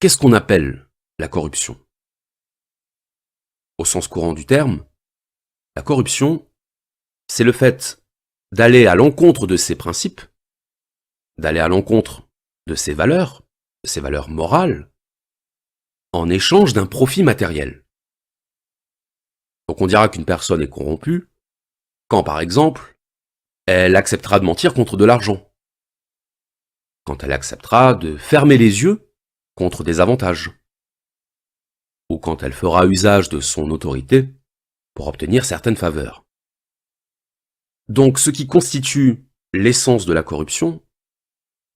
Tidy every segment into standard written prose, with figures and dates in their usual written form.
Qu'est-ce qu'on appelle la corruption? Au sens courant du terme, la corruption, c'est le fait d'aller à l'encontre de ses principes, d'aller à l'encontre de ses valeurs morales, en échange d'un profit matériel. Donc on dira qu'une personne est corrompue quand, par exemple, elle acceptera de mentir contre de l'argent, quand elle acceptera de fermer les yeux contre des avantages, ou quand elle fera usage de son autorité pour obtenir certaines faveurs. Donc ce qui constitue l'essence de la corruption,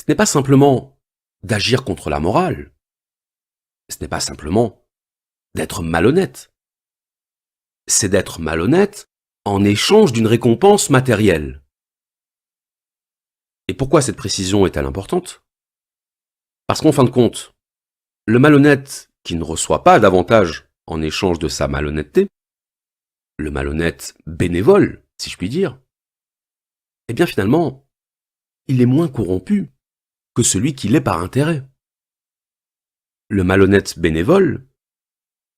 ce n'est pas simplement d'agir contre la morale, ce n'est pas simplement d'être malhonnête, c'est d'être malhonnête en échange d'une récompense matérielle. Et pourquoi cette précision est-elle importante? Parce qu'en fin de compte, le malhonnête qui ne reçoit pas d'avantage en échange de sa malhonnêteté, le malhonnête bénévole, si je puis dire, eh bien finalement, il est moins corrompu que celui qui l'est par intérêt. Le malhonnête bénévole,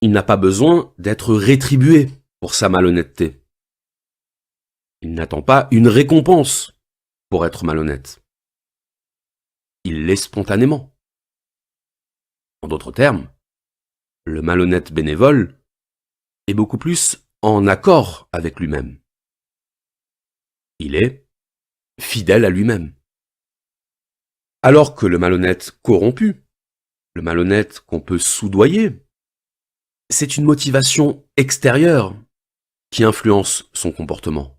il n'a pas besoin d'être rétribué pour sa malhonnêteté. Il n'attend pas une récompense pour être malhonnête. Il l'est spontanément. En d'autres termes, le malhonnête bénévole est beaucoup plus en accord avec lui-même. Il est fidèle à lui-même. Alors que le malhonnête corrompu, le malhonnête qu'on peut soudoyer, c'est une motivation extérieure qui influence son comportement.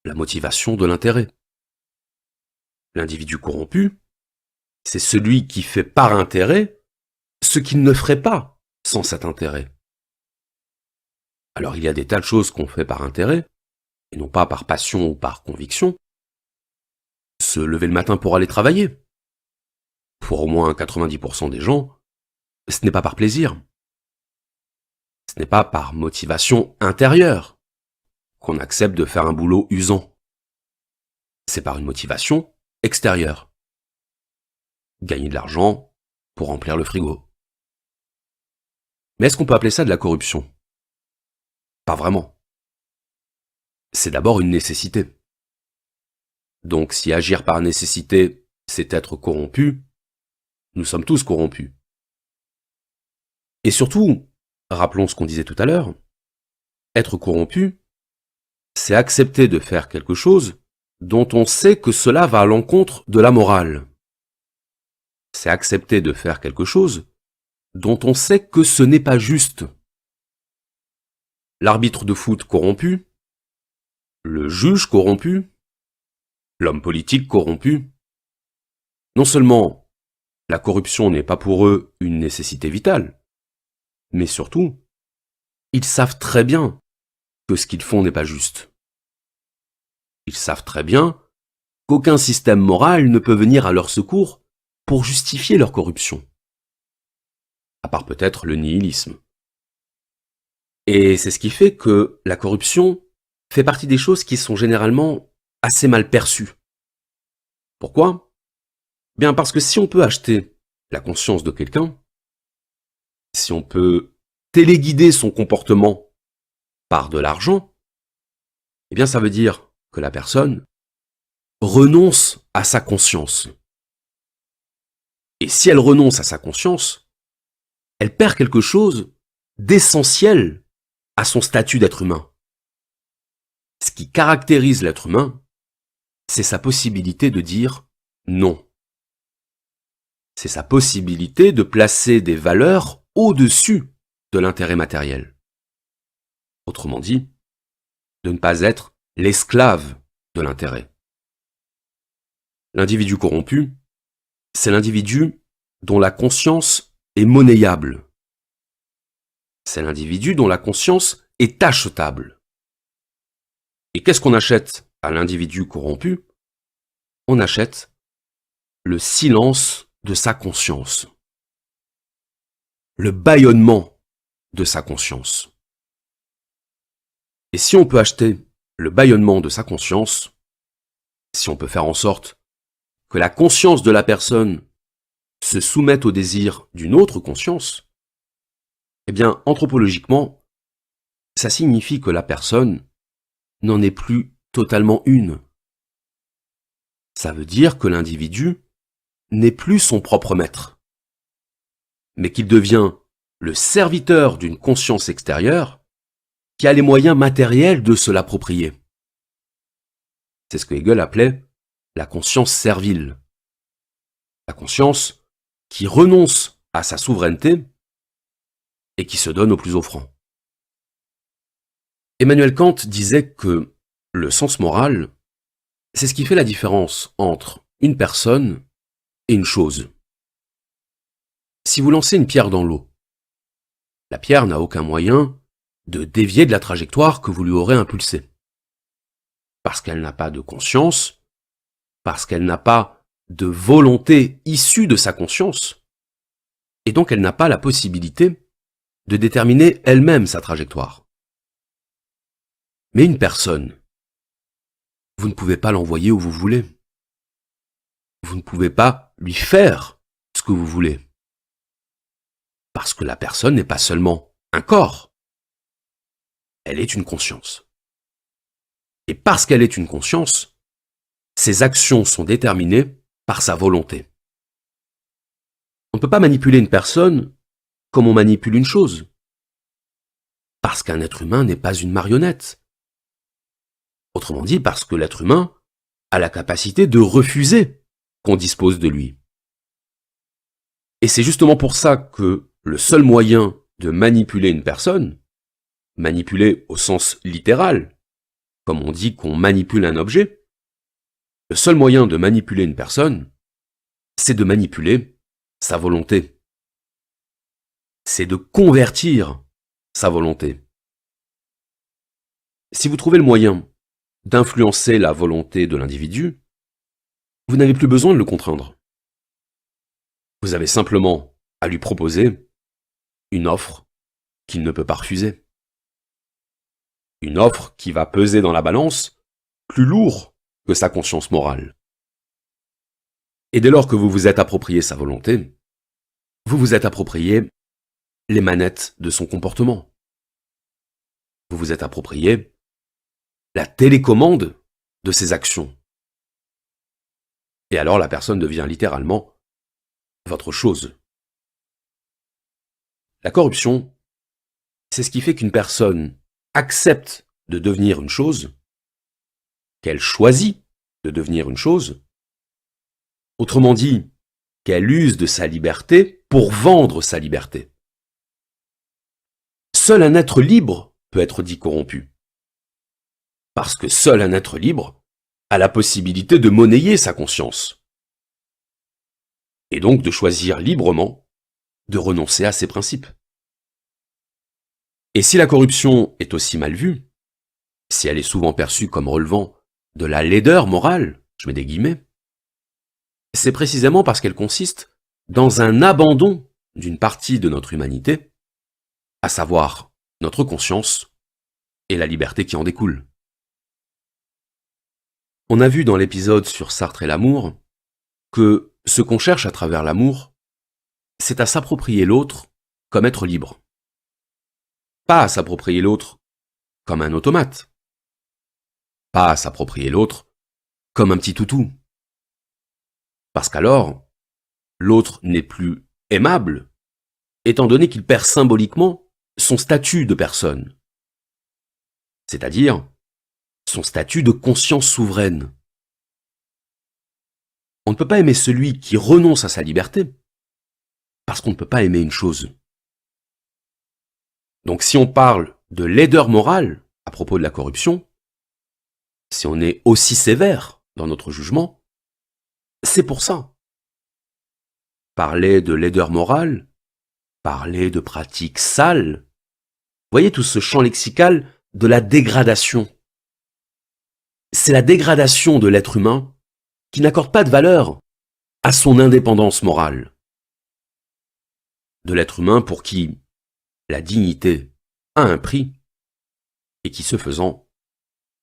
La motivation de l'intérêt. L'individu corrompu, c'est celui qui fait par intérêt ce qu'il ne ferait pas sans cet intérêt. Alors il y a des tas de choses qu'on fait par intérêt, et non pas par passion ou par conviction. Se lever le matin pour aller travailler. Pour au moins 90% des gens, ce n'est pas par plaisir. Ce n'est pas par motivation intérieure qu'on accepte de faire un boulot usant. C'est par une motivation extérieure. Gagner de l'argent pour remplir le frigo. Mais est-ce qu'on peut appeler ça de la corruption? Pas vraiment. C'est d'abord une nécessité. Donc si agir par nécessité, c'est être corrompu, nous sommes tous corrompus. Et surtout, rappelons ce qu'on disait tout à l'heure, être corrompu, c'est accepter de faire quelque chose dont on sait que cela va à l'encontre de la morale. C'est accepter de faire quelque chose dont on sait que ce n'est pas juste. L'arbitre de foot corrompu, le juge corrompu, l'homme politique corrompu. Non seulement la corruption n'est pas pour eux une nécessité vitale, mais surtout, ils savent très bien que ce qu'ils font n'est pas juste. Ils savent très bien qu'aucun système moral ne peut venir à leur secours pour justifier leur corruption. À part peut-être le nihilisme. Et c'est ce qui fait que la corruption fait partie des choses qui sont généralement assez mal perçues. Pourquoi? Bien parce que si on peut acheter la conscience de quelqu'un, si on peut téléguider son comportement par de l'argent, eh bien ça veut dire que la personne renonce à sa conscience. Et si elle renonce à sa conscience, elle perd quelque chose d'essentiel à son statut d'être humain. Ce qui caractérise l'être humain, c'est sa possibilité de dire non. C'est sa possibilité de placer des valeurs au-dessus de l'intérêt matériel. Autrement dit, de ne pas être l'esclave de l'intérêt. L'individu corrompu, c'est l'individu dont la conscience est monnayable. C'est l'individu dont la conscience est achetable. Et qu'est-ce qu'on achète à l'individu corrompu? On achète le silence de sa conscience. Le bâillonnement de sa conscience. Et si on peut acheter le bâillonnement de sa conscience, si on peut faire en sorte que la conscience de la personne se soumettent au désir d'une autre conscience, eh bien, anthropologiquement, ça signifie que la personne n'en est plus totalement une. Ça veut dire que l'individu n'est plus son propre maître, mais qu'il devient le serviteur d'une conscience extérieure qui a les moyens matériels de se l'approprier. C'est ce que Hegel appelait la conscience servile. La conscience qui renonce à sa souveraineté et qui se donne au plus offrant. Emmanuel Kant disait que le sens moral, c'est ce qui fait la différence entre une personne et une chose. Si vous lancez une pierre dans l'eau, la pierre n'a aucun moyen de dévier de la trajectoire que vous lui aurez impulsée. Parce qu'elle n'a pas de conscience, parce qu'elle n'a pas de volonté issue de sa conscience, et donc elle n'a pas la possibilité de déterminer elle-même sa trajectoire. Mais une personne, vous ne pouvez pas l'envoyer où vous voulez. Vous ne pouvez pas lui faire ce que vous voulez. Parce que la personne n'est pas seulement un corps, elle est une conscience. Et parce qu'elle est une conscience, ses actions sont déterminées par sa volonté. On ne peut pas manipuler une personne comme on manipule une chose. Parce qu'un être humain n'est pas une marionnette. Autrement dit, parce que l'être humain a la capacité de refuser qu'on dispose de lui. Et c'est justement pour ça que le seul moyen de manipuler une personne, manipuler au sens littéral, comme on dit qu'on manipule un objet, le seul moyen de manipuler une personne, c'est de manipuler sa volonté. C'est de convertir sa volonté. Si vous trouvez le moyen d'influencer la volonté de l'individu, vous n'avez plus besoin de le contraindre. Vous avez simplement à lui proposer une offre qu'il ne peut pas refuser. Une offre qui va peser dans la balance plus lourd que sa conscience morale. Et dès lors que vous vous êtes approprié sa volonté, vous vous êtes approprié les manettes de son comportement. Vous vous êtes approprié la télécommande de ses actions. Et alors la personne devient littéralement votre chose. La corruption, c'est ce qui fait qu'une personne accepte de devenir une chose, qu'elle choisit de devenir une chose, autrement dit, qu'elle use de sa liberté pour vendre sa liberté. Seul un être libre peut être dit corrompu. Parce que seul un être libre a la possibilité de monnayer sa conscience. Et donc de choisir librement de renoncer à ses principes. Et si la corruption est aussi mal vue, si elle est souvent perçue comme relevant de la laideur morale, je mets des guillemets, c'est précisément parce qu'elle consiste dans un abandon d'une partie de notre humanité, à savoir notre conscience et la liberté qui en découle. On a vu dans l'épisode sur Sartre et l'amour que ce qu'on cherche à travers l'amour, c'est à s'approprier l'autre comme être libre. Pas à s'approprier l'autre comme un automate. Pas à s'approprier l'autre comme un petit toutou. Parce qu'alors, l'autre n'est plus aimable, étant donné qu'il perd symboliquement son statut de personne. C'est-à-dire son statut de conscience souveraine. On ne peut pas aimer celui qui renonce à sa liberté, parce qu'on ne peut pas aimer une chose. Donc si on parle de laideur morale à propos de la corruption, si on est aussi sévère dans notre jugement, c'est pour ça. Parler de laideur morale, parler de pratiques sales, voyez tout ce champ lexical de la dégradation. C'est la dégradation de l'être humain qui n'accorde pas de valeur à son indépendance morale. De l'être humain pour qui la dignité a un prix et qui, ce faisant,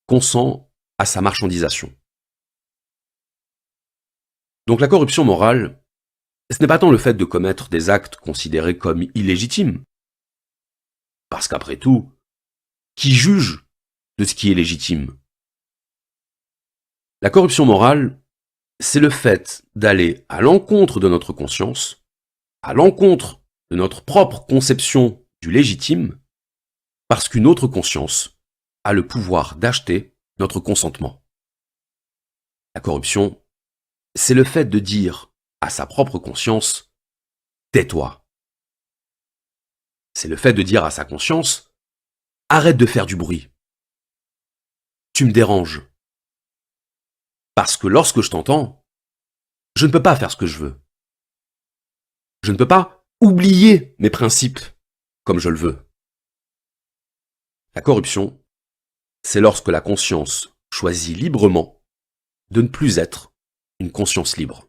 consent à sa marchandisation. Donc la corruption morale, Ce n'est pas tant le fait de commettre des actes considérés comme illégitimes, parce qu'après tout, qui juge de ce qui est légitime? La corruption morale, c'est le fait d'aller à l'encontre de notre conscience, à l'encontre de notre propre conception du légitime, parce qu'une autre conscience a le pouvoir d'acheter notre consentement. La corruption, c'est le fait de dire à sa propre conscience « tais-toi ». C'est le fait de dire à sa conscience « arrête de faire du bruit, tu me déranges ». Parce que lorsque je t'entends, je ne peux pas faire ce que je veux. Je ne peux pas oublier mes principes comme je le veux. La corruption, c'est lorsque la conscience choisit librement de ne plus être une conscience libre.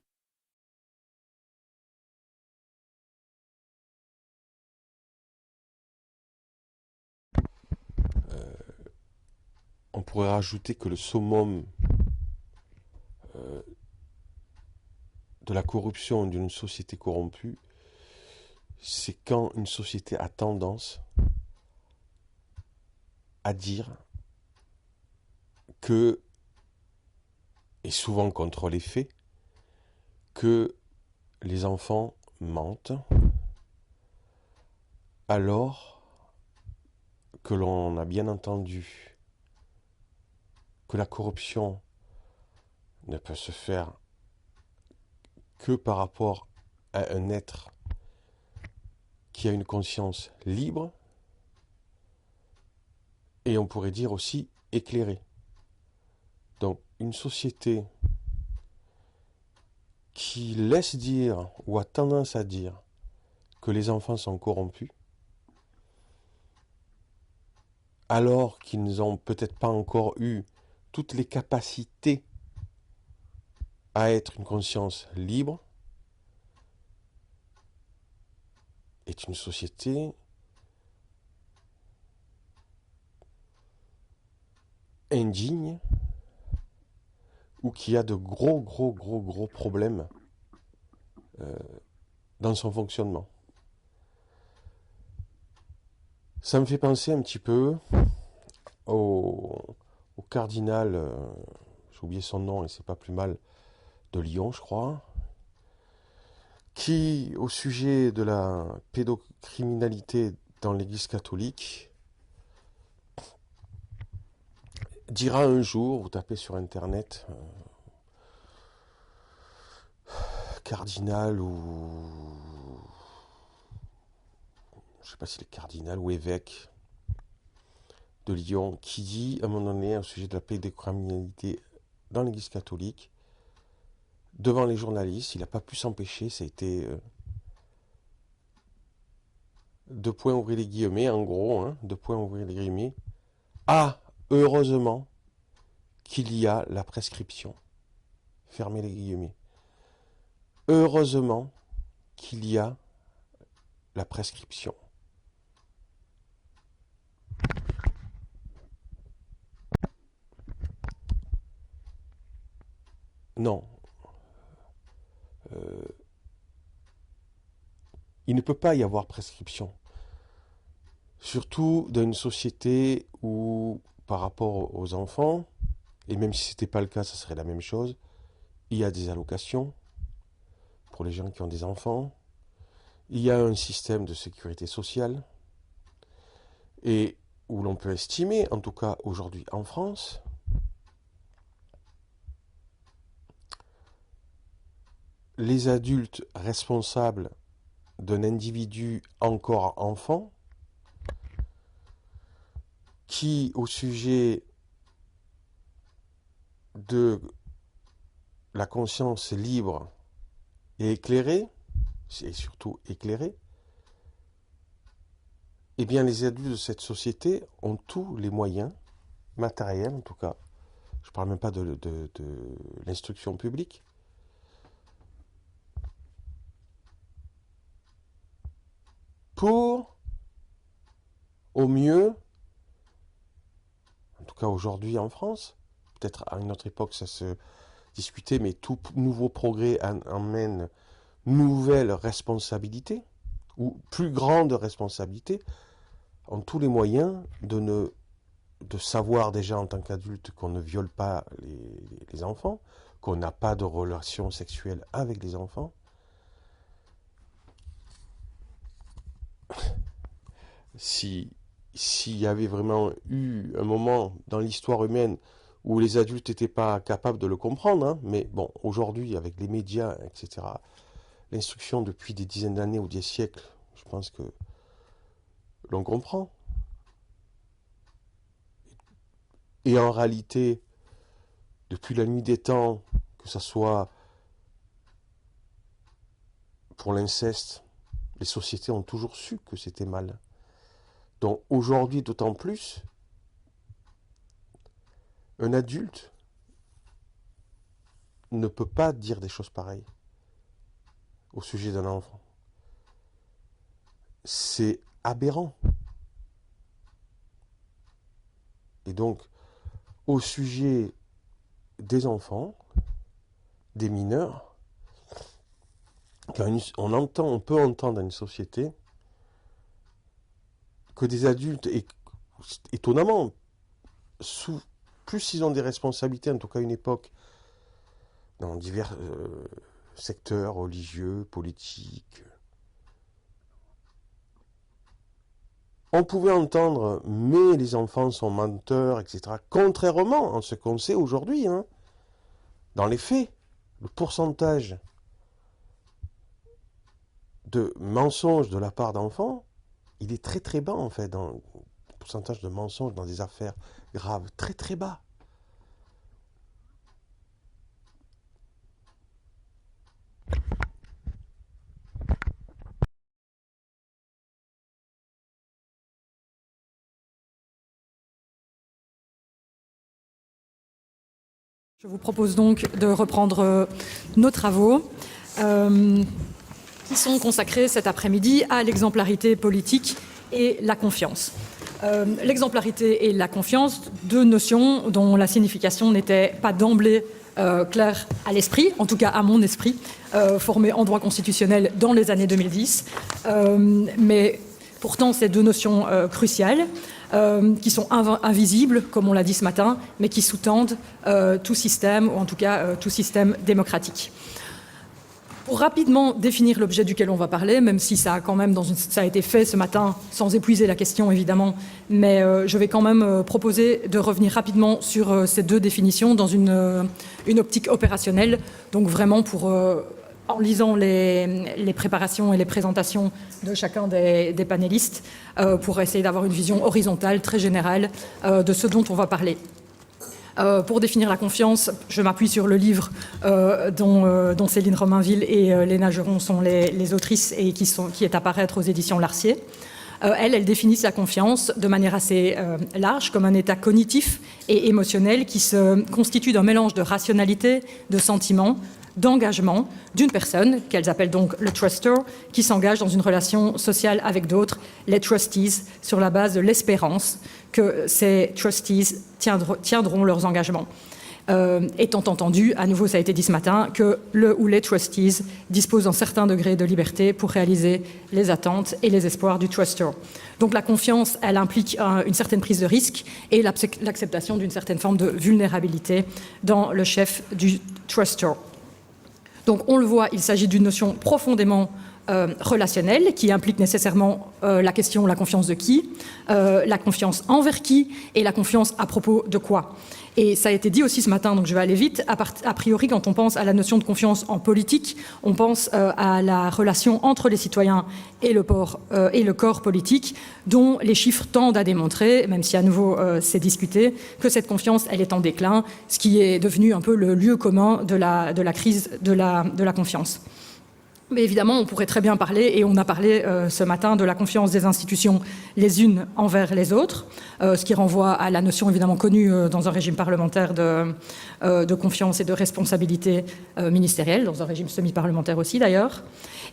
On pourrait rajouter que le summum de la corruption d'une société corrompue, c'est quand une société a tendance à dire que, et souvent contre les faits, que les enfants mentent alors que l'on a bien entendu que la corruption ne peut se faire que par rapport à un être qui a une conscience libre et on pourrait dire aussi éclairée. Donc une société qui laisse dire ou a tendance à dire que les enfants sont corrompus, alors qu'ils n'ont peut-être pas encore eu toutes les capacités à être une conscience libre, est une société indigne ou qui a de gros problèmes dans son fonctionnement. Ça me fait penser un petit peu au cardinal, j'ai oublié son nom et c'est pas plus mal, de Lyon, je crois, qui, au sujet de la pédocriminalité dans l'Église catholique, dira un jour, vous tapez sur Internet, cardinal ou... je ne sais pas si c'est cardinal ou évêque de Lyon, qui dit à un moment donné, au sujet de la pédocriminalité dans l'Église catholique, devant les journalistes, il n'a pas pu s'empêcher, ça a été... deux points ouvrir les guillemets, en gros, hein, deux points ouvrir les guillemets. Ah, heureusement qu'il y a la prescription. Fermez les guillemets. Heureusement qu'il y a la prescription. Non. Il ne peut pas y avoir prescription. Surtout dans une société où, par rapport aux enfants, et même si ce n'était pas le cas, ça serait la même chose, il y a des allocations pour les gens qui ont des enfants, il y a un système de sécurité sociale, et où l'on peut estimer, en tout cas aujourd'hui en France, les adultes responsables d'un individu encore enfant, qui, au sujet de la conscience libre et éclairée, et surtout éclairée, eh bien les adultes de cette société ont tous les moyens, matériels en tout cas, je ne parle même pas de l'instruction publique, pour, au mieux, en tout cas aujourd'hui en France, peut-être à une autre époque ça se discutait, mais tout nouveau progrès amène nouvelles responsabilités, ou plus grandes responsabilités, ont tous les moyens de savoir déjà en tant qu'adulte qu'on ne viole pas les enfants, qu'on n'a pas de relations sexuelles avec les enfants. S'il y avait vraiment eu un moment dans l'histoire humaine où les adultes n'étaient pas capables de le comprendre, hein, mais bon, aujourd'hui, avec les médias, etc., l'instruction depuis des dizaines d'années ou des siècles, je pense que l'on comprend. Et en réalité, depuis la nuit des temps, que ce soit pour l'inceste, les sociétés ont toujours su que c'était mal. Donc aujourd'hui, d'autant plus, un adulte ne peut pas dire des choses pareilles au sujet d'un enfant. C'est aberrant. Et donc, au sujet des enfants, des mineurs, on peut entendre dans une société que des adultes, étonnamment, plus ils ont des responsabilités, en tout cas à une époque, dans divers secteurs religieux, politiques, on pouvait entendre « mais les enfants sont menteurs », etc. Contrairement à ce qu'on sait aujourd'hui, hein. Dans les faits, le pourcentage de mensonges de la part d'enfants, il est très très bas en fait, dans le pourcentage de mensonges dans des affaires graves, très très bas. Je vous propose donc de reprendre nos travaux qui sont consacrés cet après-midi à l'exemplarité politique et la confiance. L'exemplarité et la confiance, deux notions dont la signification n'était pas d'emblée claire à l'esprit, en tout cas à mon esprit, formé en droit constitutionnel dans les années 2010. Mais pourtant, ces deux notions cruciales, qui sont invisibles, comme on l'a dit ce matin, mais qui sous-tendent tout système, ou en tout cas tout système démocratique. Pour rapidement définir l'objet duquel on va parler, même si ça a quand même ça a été fait ce matin, sans épuiser la question évidemment, mais je vais quand même proposer de revenir rapidement sur ces deux définitions dans une optique opérationnelle, donc vraiment pour... en lisant les préparations et les présentations de chacun des panélistes pour essayer d'avoir une vision horizontale, très générale de ce dont on va parler. Pour définir la confiance, je m'appuie sur le livre dont Céline Romainville et Léna Geron sont les autrices et qui est à paraître aux éditions Larcier. Elles définissent la confiance de manière assez large comme un état cognitif et émotionnel qui se constitue d'un mélange de rationalité, de sentiments, d'engagement d'une personne, qu'elles appellent donc le truster, qui s'engage dans une relation sociale avec d'autres, les trustees, sur la base de l'espérance que ces trustees tiendront leurs engagements. Étant entendu, à nouveau ça a été dit ce matin, que le ou les trustees disposent d'un certain degré de liberté pour réaliser les attentes et les espoirs du truster. Donc la confiance, elle implique une certaine prise de risque et l'acceptation d'une certaine forme de vulnérabilité dans le chef du truster. Donc on le voit, il s'agit d'une notion profondément relationnelle qui implique nécessairement la question la confiance de qui, la confiance envers qui et la confiance à propos de quoi. Et ça a été dit aussi ce matin, donc je vais aller vite. A priori, quand on pense à la notion de confiance en politique, on pense à la relation entre les citoyens et le corps politique, dont les chiffres tendent à démontrer, même si à nouveau c'est discuté, que cette confiance, elle est en déclin, ce qui est devenu un peu le lieu commun de la crise de la confiance. Mais évidemment, on pourrait très bien parler, et on a parlé ce matin, de la confiance des institutions les unes envers les autres, ce qui renvoie à la notion évidemment connue dans un régime parlementaire de confiance et de responsabilité ministérielle, dans un régime semi-parlementaire aussi d'ailleurs.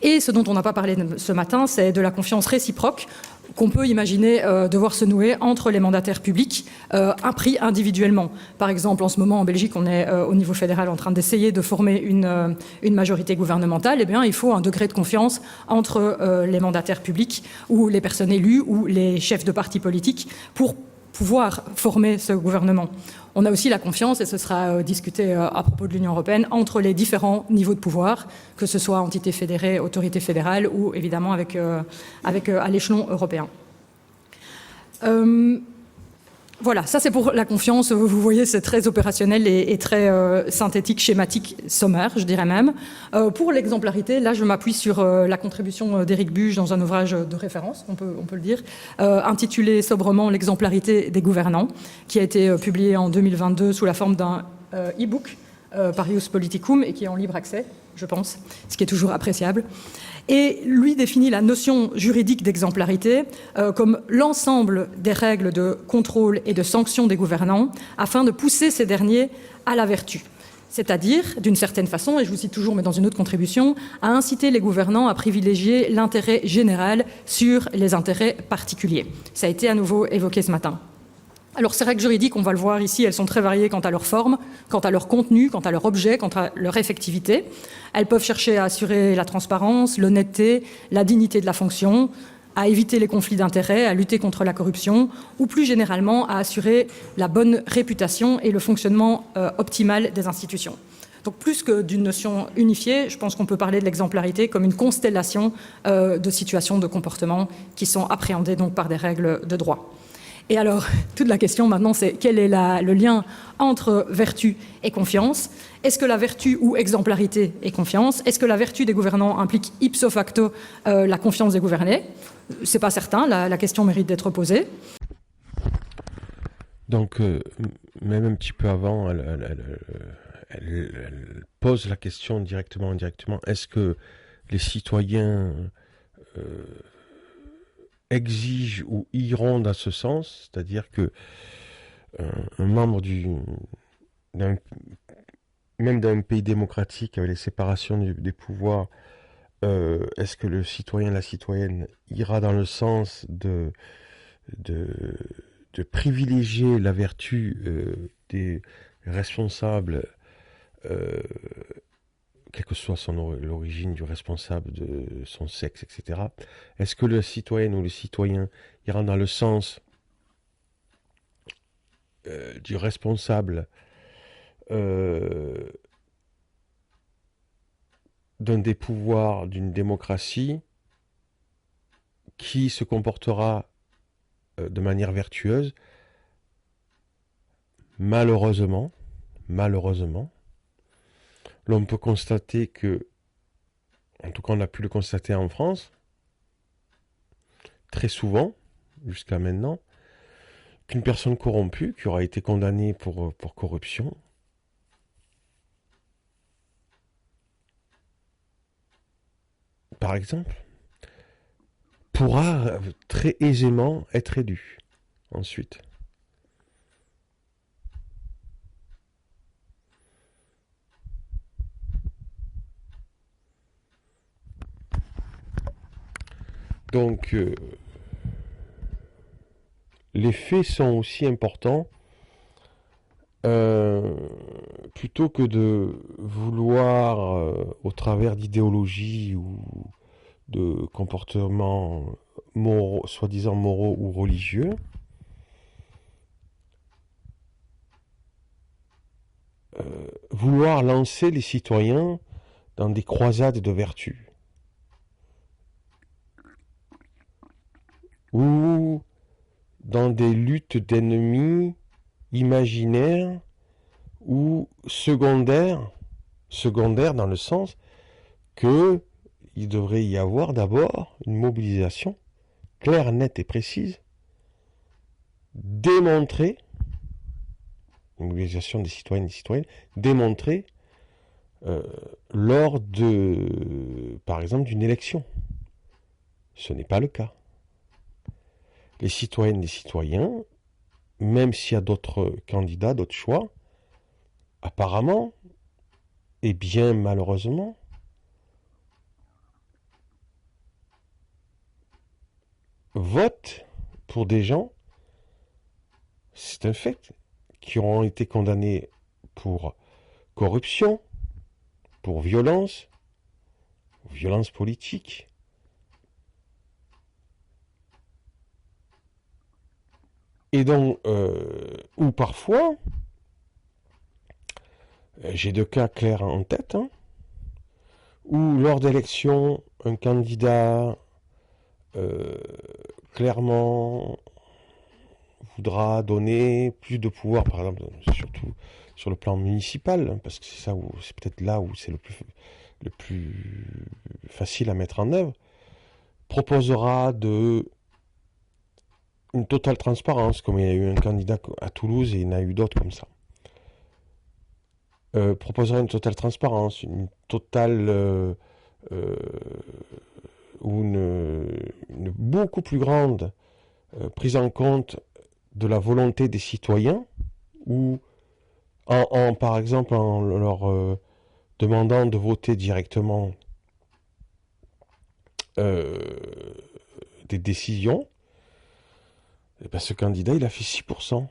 Et ce dont on n'a pas parlé ce matin, c'est de la confiance réciproque qu'on peut imaginer devoir se nouer entre les mandataires publics, pris individuellement. Par exemple, en ce moment, en Belgique, on est au niveau fédéral en train d'essayer de former une majorité gouvernementale. Eh bien, il faut un degré de confiance entre les mandataires publics ou les personnes élues ou les chefs de partis politiques pour pouvoir former ce gouvernement. On a aussi la confiance, et ce sera discuté à propos de l'Union européenne, entre les différents niveaux de pouvoir, que ce soit entité fédérée, autorité fédérale ou évidemment à l'échelon européen. Voilà, ça c'est pour la confiance. Vous voyez, c'est très opérationnel et très synthétique, schématique, sommaire, je dirais même. Pour l'exemplarité, là je m'appuie sur la contribution d'Éric Buge dans un ouvrage de référence, on peut le dire, intitulé sobrement L'exemplarité des gouvernants, qui a été publié en 2022 sous la forme d'un e-book par Ius Politicum et qui est en libre accès, je pense, ce qui est toujours appréciable. Et lui définit la notion juridique d'exemplarité comme l'ensemble des règles de contrôle et de sanction des gouvernants afin de pousser ces derniers à la vertu. C'est-à-dire, d'une certaine façon, et je vous cite toujours mais dans une autre contribution, à inciter les gouvernants à privilégier l'intérêt général sur les intérêts particuliers. Ça a été à nouveau évoqué ce matin. Alors ces règles juridiques, on va le voir ici, elles sont très variées quant à leur forme, quant à leur contenu, quant à leur objet, quant à leur effectivité. Elles peuvent chercher à assurer la transparence, l'honnêteté, la dignité de la fonction, à éviter les conflits d'intérêts, à lutter contre la corruption, ou plus généralement à assurer la bonne réputation et le fonctionnement optimal des institutions. Donc plus que d'une notion unifiée, je pense qu'on peut parler de l'exemplarité comme une constellation de situations de comportement qui sont appréhendées donc par des règles de droit. Et alors, toute la question maintenant, c'est quel est le lien entre vertu et confiance? Est-ce que la vertu ou exemplarité est confiance? Est-ce que la vertu des gouvernants implique ipso facto la confiance des gouvernés? C'est pas certain, la question mérite d'être posée. Donc, même un petit peu avant, elle pose la question directement, indirectement. Est-ce que les citoyens exigent ou iront dans ce sens, c'est-à-dire que un membre même d'un pays démocratique avec les séparations des pouvoirs, est-ce que le citoyen, la citoyenne ira dans le sens de privilégier la vertu des responsables, quelle que soit l'origine du responsable, de son sexe, etc. Est-ce que le citoyen ou le citoyen ira dans le sens du responsable d'un des pouvoirs d'une démocratie qui se comportera de manière vertueuse? Malheureusement, l'on peut constater que, en tout cas on a pu le constater en France, très souvent, jusqu'à maintenant, qu'une personne corrompue, qui aura été condamnée pour corruption, par exemple, pourra très aisément être élue ensuite. Donc, les faits sont aussi importants. Plutôt que de vouloir, au travers d'idéologies ou de comportements moraux, soi-disant moraux ou religieux, vouloir lancer les citoyens dans des croisades de vertu, ou dans des luttes d'ennemis imaginaires ou secondaires dans le sens que il devrait y avoir d'abord une mobilisation claire, nette et précise, démontrée, une mobilisation des citoyennes et des citoyens, démontrée lors de, par exemple, d'une élection. Ce n'est pas le cas. Les citoyennes et les citoyens, même s'il y a d'autres candidats, d'autres choix, apparemment, et bien malheureusement, vote pour des gens, c'est un fait, qui auront été condamnés pour corruption, pour violence politique. Et donc, ou parfois, j'ai 2 cas clairs en tête, hein, où lors d'élections, un candidat clairement voudra donner plus de pouvoir, par exemple, surtout sur le plan municipal, hein, parce que c'est peut-être là où c'est le plus facile à mettre en œuvre, proposera une totale transparence, comme il y a eu un candidat à Toulouse et il y en a eu d'autres comme ça. Proposera une totale transparence, une totale ou une beaucoup plus grande prise en compte de la volonté des citoyens, ou par exemple en leur demandant de voter directement des décisions. Et ben, ce candidat, il a fait 6%.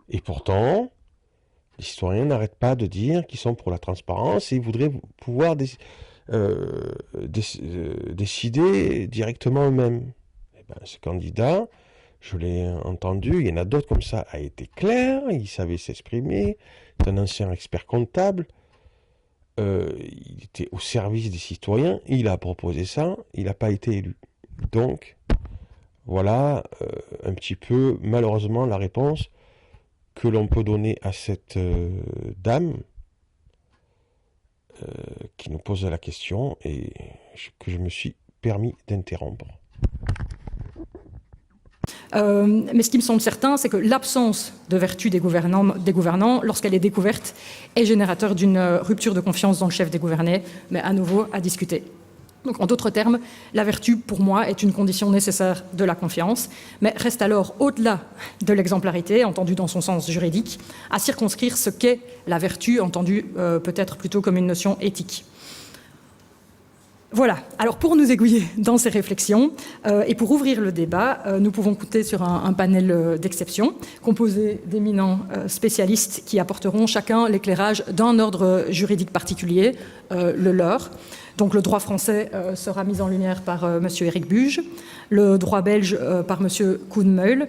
Et pourtant, les citoyens n'arrêtent pas de dire qu'ils sont pour la transparence et ils voudraient pouvoir décider directement eux-mêmes. Et ben, ce candidat, je l'ai entendu, il y en a d'autres comme ça, a été clair, il savait s'exprimer, c'est un ancien expert comptable, il était au service des citoyens, il a proposé ça, il n'a pas été élu. Donc, voilà un petit peu, malheureusement, la réponse que l'on peut donner à cette dame qui nous pose la question et que je me suis permis d'interrompre. Mais ce qui me semble certain, c'est que l'absence de vertu des gouvernants, lorsqu'elle est découverte, est générateur d'une rupture de confiance dans le chef des gouvernés, mais à nouveau à discuter. Donc, en d'autres termes, la vertu, pour moi, est une condition nécessaire de la confiance, mais reste alors au-delà de l'exemplarité, entendue dans son sens juridique, à circonscrire ce qu'est la vertu, entendue peut-être plutôt comme une notion éthique. Voilà, alors pour nous aiguiller dans ces réflexions et pour ouvrir le débat, nous pouvons compter sur un panel d'exceptions composé d'éminents spécialistes qui apporteront chacun l'éclairage d'un ordre juridique particulier, le leur. Donc le droit français sera mis en lumière par M. Éric Buge, le droit belge par M. Koen Meul,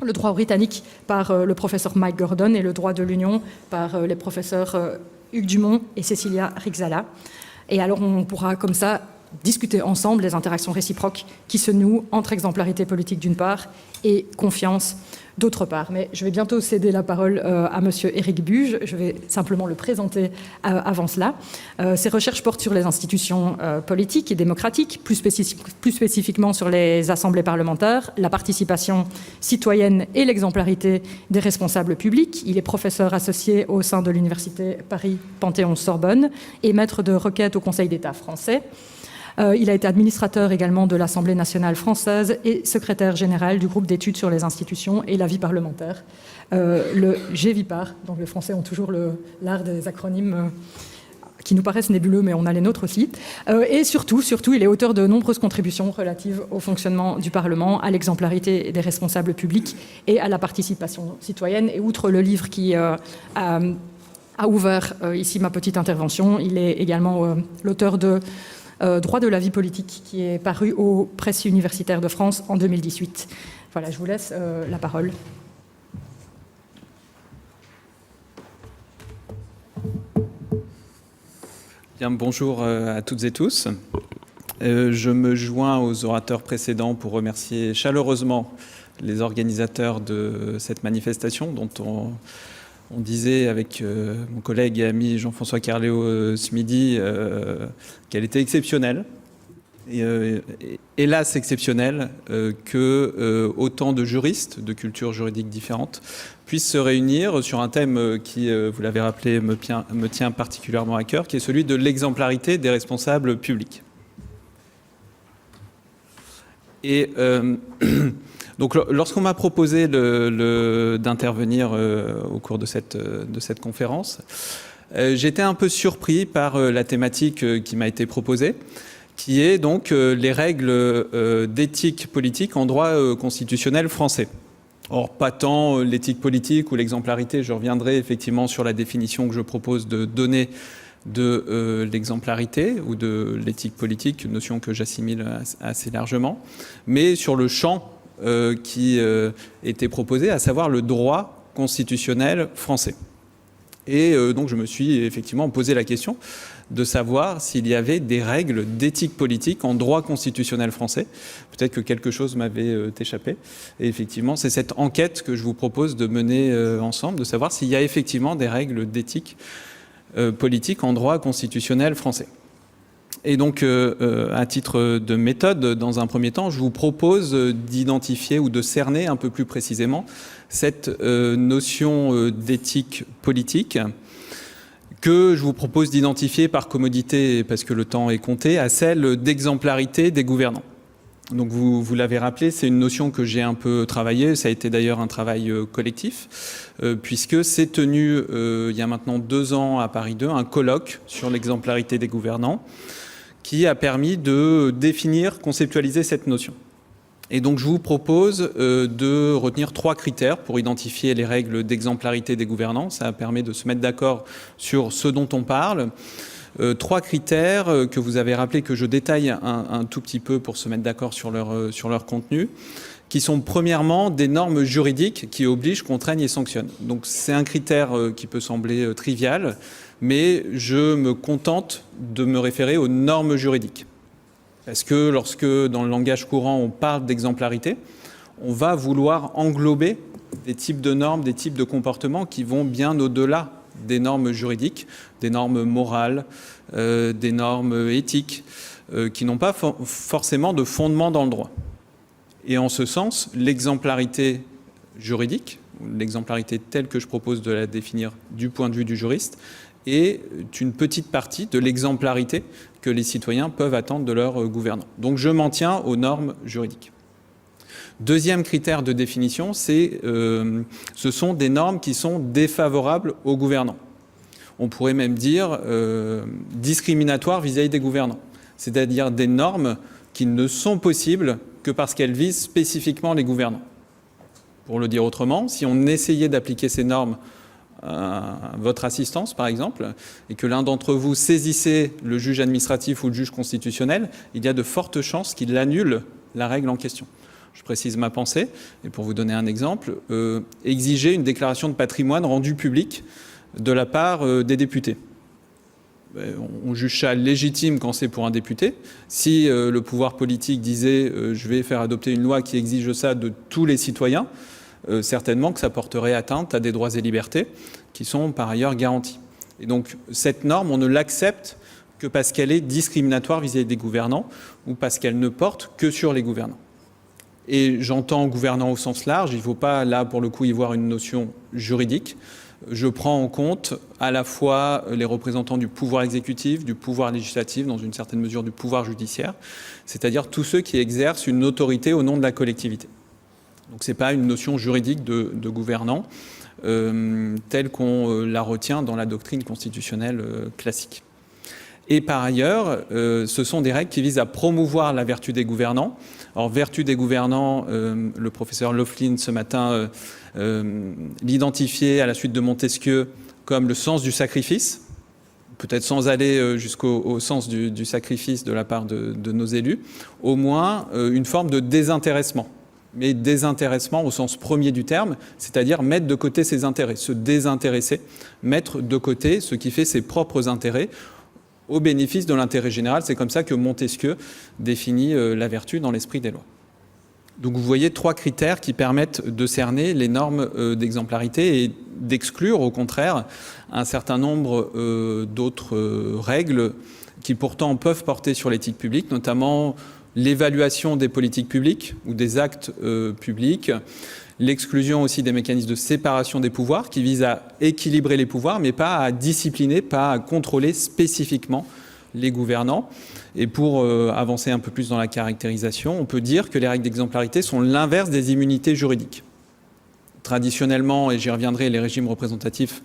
le droit britannique par le professeur Mike Gordon et le droit de l'Union par les professeurs Hugues Dumont et Cecilia Rixala. Et alors on pourra comme ça discuter ensemble les interactions réciproques qui se nouent entre exemplarité politique d'une part et confiance d'autre part. Mais je vais bientôt céder la parole à M. Éric Buge. Je vais simplement le présenter avant cela. Ses recherches portent sur les institutions politiques et démocratiques, plus spécifiquement sur les assemblées parlementaires, la participation citoyenne et l'exemplarité des responsables publics. Il est professeur associé au sein de l'Université Paris-Panthéon-Sorbonne et maître de requête au Conseil d'État français. Il a été administrateur également de l'Assemblée nationale française et secrétaire général du groupe d'études sur les institutions et la vie parlementaire, le GVIPAR. Donc les Français ont toujours l'art des acronymes qui nous paraissent nébuleux, mais on a les nôtres aussi. Et surtout, il est auteur de nombreuses contributions relatives au fonctionnement du Parlement, à l'exemplarité des responsables publics et à la participation citoyenne. Et outre le livre qui a ouvert ici ma petite intervention, il est également l'auteur de Droit de la vie politique, qui est paru aux Presses universitaires de France en 2018. Voilà, je vous laisse la parole. Bien, bonjour à toutes et tous. Je me joins aux orateurs précédents pour remercier chaleureusement les organisateurs de cette manifestation dont on disait avec mon collègue et ami Jean-François Carléo ce midi qu'elle était exceptionnelle. Et hélas exceptionnelle que autant de juristes de cultures juridiques différentes puissent se réunir sur un thème qui, vous l'avez rappelé, me tient particulièrement à cœur, qui est celui de l'exemplarité des responsables publics. Et donc, lorsqu'on m'a proposé d'intervenir au cours de cette conférence, j'étais un peu surpris par la thématique qui m'a été proposée, qui est donc les règles d'éthique politique en droit constitutionnel français. Or, pas tant l'éthique politique ou l'exemplarité, je reviendrai effectivement sur la définition que je propose de donner de l'exemplarité ou de l'éthique politique, une notion que j'assimile assez largement, mais sur le champ qui était proposé, à savoir le droit constitutionnel français. Et donc je me suis effectivement posé la question de savoir s'il y avait des règles d'éthique politique en droit constitutionnel français. Peut-être que quelque chose m'avait échappé. Et effectivement, c'est cette enquête que je vous propose de mener ensemble, de savoir s'il y a effectivement des règles d'éthique politique en droit constitutionnel français. Et donc, à titre de méthode, dans un premier temps, je vous propose d'identifier ou de cerner un peu plus précisément cette notion d'éthique politique que je vous propose d'identifier par commodité, parce que le temps est compté, à celle d'exemplarité des gouvernants. Donc vous l'avez rappelé, c'est une notion que j'ai un peu travaillée, ça a été d'ailleurs un travail collectif, puisque s'est tenu il y a maintenant 2 ans à Paris 2 un colloque sur l'exemplarité des gouvernants qui a permis de définir, conceptualiser cette notion. Et donc je vous propose de retenir 3 critères pour identifier les règles d'exemplarité des gouvernants. Ça permet de se mettre d'accord sur ce dont on parle. 3 critères que vous avez rappelés, que je détaille un tout petit peu pour se mettre d'accord sur leur contenu, qui sont premièrement des normes juridiques qui obligent, contraignent et sanctionnent. Donc c'est un critère qui peut sembler trivial, mais je me contente de me référer aux normes juridiques. Parce que lorsque, dans le langage courant, on parle d'exemplarité, on va vouloir englober des types de normes, des types de comportements qui vont bien au-delà des normes juridiques, des normes morales, des normes éthiques, qui n'ont pas forcément de fondement dans le droit. Et en ce sens, l'exemplarité juridique, l'exemplarité telle que je propose de la définir du point de vue du juriste, est une petite partie de l'exemplarité que les citoyens peuvent attendre de leurs gouvernants. Donc je m'en tiens aux normes juridiques. Deuxième critère de définition, ce sont des normes qui sont défavorables aux gouvernants. On pourrait même dire discriminatoires vis-à-vis des gouvernants. C'est-à-dire des normes qui ne sont possibles que parce qu'elles visent spécifiquement les gouvernants. Pour le dire autrement, si on essayait d'appliquer ces normes à votre assistance, par exemple, et que l'un d'entre vous saisissait le juge administratif ou le juge constitutionnel, il y a de fortes chances qu'il annule la règle en question. Je précise ma pensée, et pour vous donner un exemple, exiger une déclaration de patrimoine rendue publique de la part des députés. On juge ça légitime quand c'est pour un député. Si le pouvoir politique disait je vais faire adopter une loi qui exige ça de tous les citoyens, certainement que ça porterait atteinte à des droits et libertés qui sont par ailleurs garantis. Et donc cette norme, on ne l'accepte que parce qu'elle est discriminatoire vis-à-vis des gouvernants ou parce qu'elle ne porte que sur les gouvernants. Et j'entends gouvernant au sens large, il ne faut pas là pour le coup y voir une notion juridique. Je prends en compte à la fois les représentants du pouvoir exécutif, du pouvoir législatif, dans une certaine mesure du pouvoir judiciaire, c'est-à-dire tous ceux qui exercent une autorité au nom de la collectivité. Donc ce n'est pas une notion juridique de gouvernant telle qu'on la retient dans la doctrine constitutionnelle classique. Et par ailleurs, ce sont des règles qui visent à promouvoir la vertu des gouvernants. Alors, vertu des gouvernants, le professeur Loughlin ce matin l'identifiait à la suite de Montesquieu comme le sens du sacrifice, peut-être sans aller jusqu'au sens du sacrifice de la part de nos élus, au moins une forme de désintéressement. Mais désintéressement au sens premier du terme, c'est-à-dire mettre de côté ses intérêts, se désintéresser, mettre de côté ce qui fait ses propres intérêts, au bénéfice de l'intérêt général. C'est comme ça que Montesquieu définit la vertu dans l'esprit des lois. Donc vous voyez 3 critères qui permettent de cerner les normes d'exemplarité et d'exclure au contraire un certain nombre d'autres règles qui pourtant peuvent porter sur l'éthique publique, notamment l'évaluation des politiques publiques ou des actes publics, l'exclusion aussi des mécanismes de séparation des pouvoirs qui visent à équilibrer les pouvoirs, mais pas à discipliner, pas à contrôler spécifiquement les gouvernants. Et pour avancer un peu plus dans la caractérisation, on peut dire que les règles d'exemplarité sont l'inverse des immunités juridiques. Traditionnellement, et j'y reviendrai, les régimes représentatifs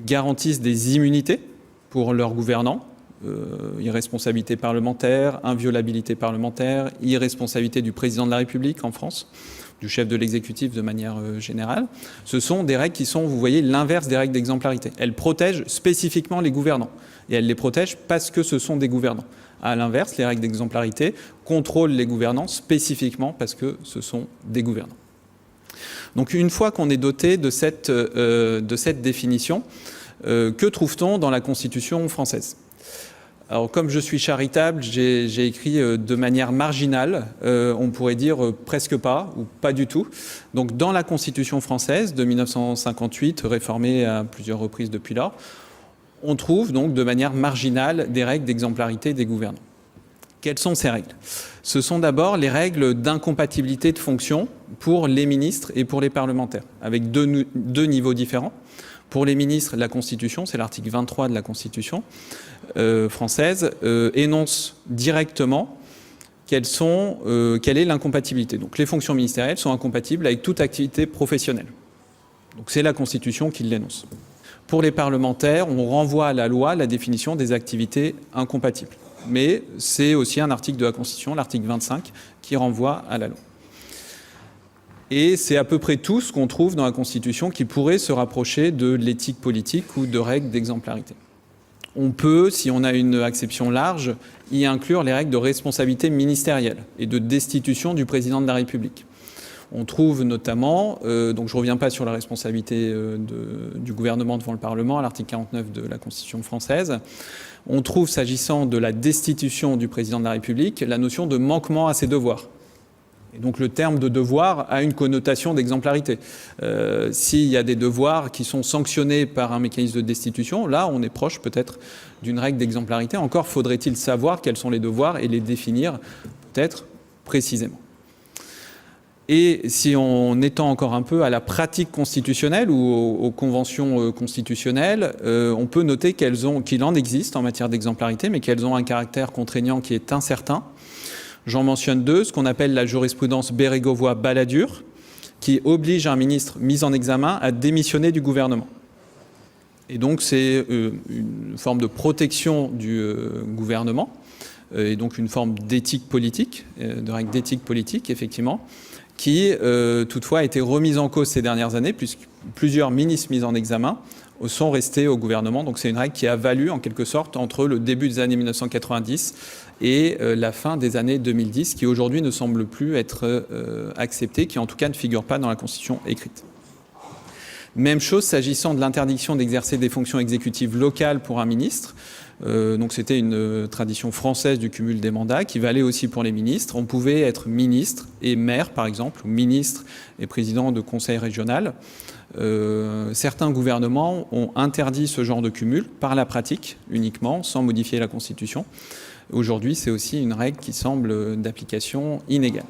garantissent des immunités pour leurs gouvernants, irresponsabilité parlementaire, inviolabilité parlementaire, irresponsabilité du président de la République en France, du chef de l'exécutif de manière générale. Ce sont des règles qui sont, vous voyez, l'inverse des règles d'exemplarité. Elles protègent spécifiquement les gouvernants. Et elles les protègent parce que ce sont des gouvernants. À l'inverse, les règles d'exemplarité contrôlent les gouvernants spécifiquement parce que ce sont des gouvernants. Donc une fois qu'on est doté de cette définition, que trouve-t-on dans la Constitution française ? Alors, comme je suis charitable, j'ai écrit de manière marginale, on pourrait dire presque pas ou pas du tout. Donc, dans la Constitution française de 1958, réformée à plusieurs reprises depuis lors, on trouve donc de manière marginale des règles d'exemplarité des gouvernants. Quelles sont ces règles ? Ce sont d'abord les règles d'incompatibilité de fonction pour les ministres et pour les parlementaires, avec deux niveaux différents. Pour les ministres, la Constitution, c'est l'article 23 de la Constitution française, énonce directement quelle est l'incompatibilité. Donc les fonctions ministérielles sont incompatibles avec toute activité professionnelle. Donc c'est la Constitution qui l'énonce. Pour les parlementaires, on renvoie à la loi la définition des activités incompatibles. Mais c'est aussi un article de la Constitution, l'article 25, qui renvoie à la loi. Et c'est à peu près tout ce qu'on trouve dans la Constitution qui pourrait se rapprocher de l'éthique politique ou de règles d'exemplarité. On peut, si on a une acception large, y inclure les règles de responsabilité ministérielle et de destitution du président de la République. On trouve notamment, donc je ne reviens pas sur la responsabilité du gouvernement devant le Parlement, à l'article 49 de la Constitution française, on trouve, s'agissant de la destitution du président de la République, la notion de manquement à ses devoirs. Et donc le terme de devoir a une connotation d'exemplarité. S'il y a des devoirs qui sont sanctionnés par un mécanisme de destitution, là on est proche peut-être d'une règle d'exemplarité. Encore faudrait-il savoir quels sont les devoirs et les définir peut-être précisément. Et si on étend encore un peu à la pratique constitutionnelle ou aux conventions constitutionnelles, on peut noter qu'il en existe en matière d'exemplarité, mais qu'elles ont un caractère contraignant qui est incertain. J'en mentionne deux, ce qu'on appelle la jurisprudence Bérégovoy-Balladur, qui oblige un ministre mis en examen à démissionner du gouvernement. Et donc c'est une forme de protection du gouvernement, et donc une forme d'éthique politique, de règle d'éthique politique, effectivement, qui toutefois a été remise en cause ces dernières années, puisque plusieurs ministres mis en examen sont restés au gouvernement. Donc c'est une règle qui a valu en quelque sorte entre le début des années 1990 et la fin des années 2010, qui aujourd'hui ne semble plus être acceptée, qui en tout cas ne figure pas dans la Constitution écrite. Même chose s'agissant de l'interdiction d'exercer des fonctions exécutives locales pour un ministre. Donc c'était une tradition française du cumul des mandats qui valait aussi pour les ministres. On pouvait être ministre et maire, par exemple, ou ministre et président de conseil régional. Certains gouvernements ont interdit ce genre de cumul par la pratique uniquement, sans modifier la Constitution. Aujourd'hui, c'est aussi une règle qui semble d'application inégale.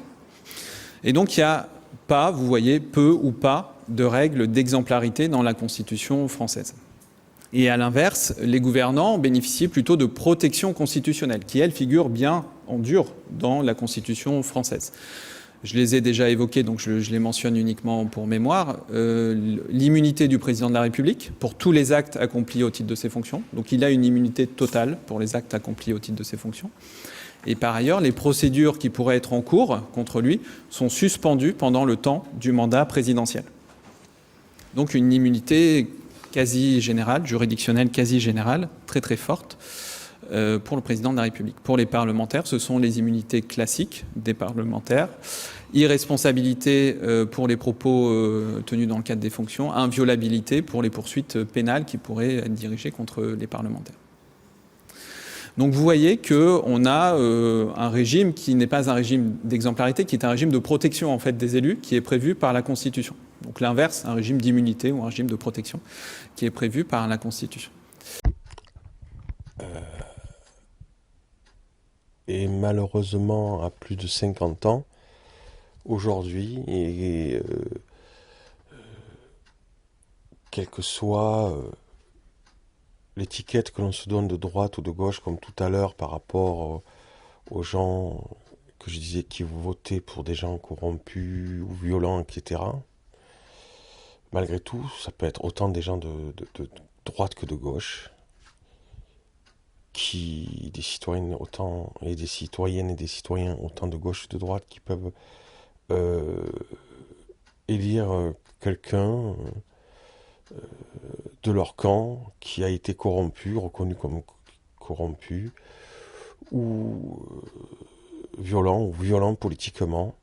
Et donc il n'y a pas, vous voyez, peu ou pas de règles d'exemplarité dans la Constitution française. Et à l'inverse, les gouvernants bénéficiaient plutôt de protection constitutionnelle, qui, elle, figure bien en dur dans la Constitution française. Je les ai déjà évoqués, donc je les mentionne uniquement pour mémoire. L'immunité du président de la République pour tous les actes accomplis au titre de ses fonctions. Donc il a une immunité totale pour les actes accomplis au titre de ses fonctions. Et par ailleurs, les procédures qui pourraient être en cours contre lui sont suspendues pendant le temps du mandat présidentiel. Donc une immunité quasi générale, juridictionnelle quasi générale, très très forte pour le président de la République. Pour les parlementaires, ce sont les immunités classiques des parlementaires, irresponsabilité pour les propos tenus dans le cadre des fonctions, inviolabilité pour les poursuites pénales qui pourraient être dirigées contre les parlementaires. Donc vous voyez qu'on a un régime qui n'est pas un régime d'exemplarité, qui est un régime de protection en fait des élus, qui est prévu par la Constitution. Donc l'inverse, un régime d'immunité ou un régime de protection qui est prévu par la Constitution. Et malheureusement, à plus de 50 ans, aujourd'hui, quelle que soit l'étiquette que l'on se donne de droite ou de gauche, comme tout à l'heure par rapport aux gens que je disais qui votaient pour des gens corrompus ou violents, etc., malgré tout, ça peut être autant des gens de droite que de gauche. des citoyennes autant, et des citoyennes et des citoyens autant de gauche que de droite qui peuvent élire quelqu'un de leur camp qui a été corrompu, reconnu comme corrompu, ou violent politiquement.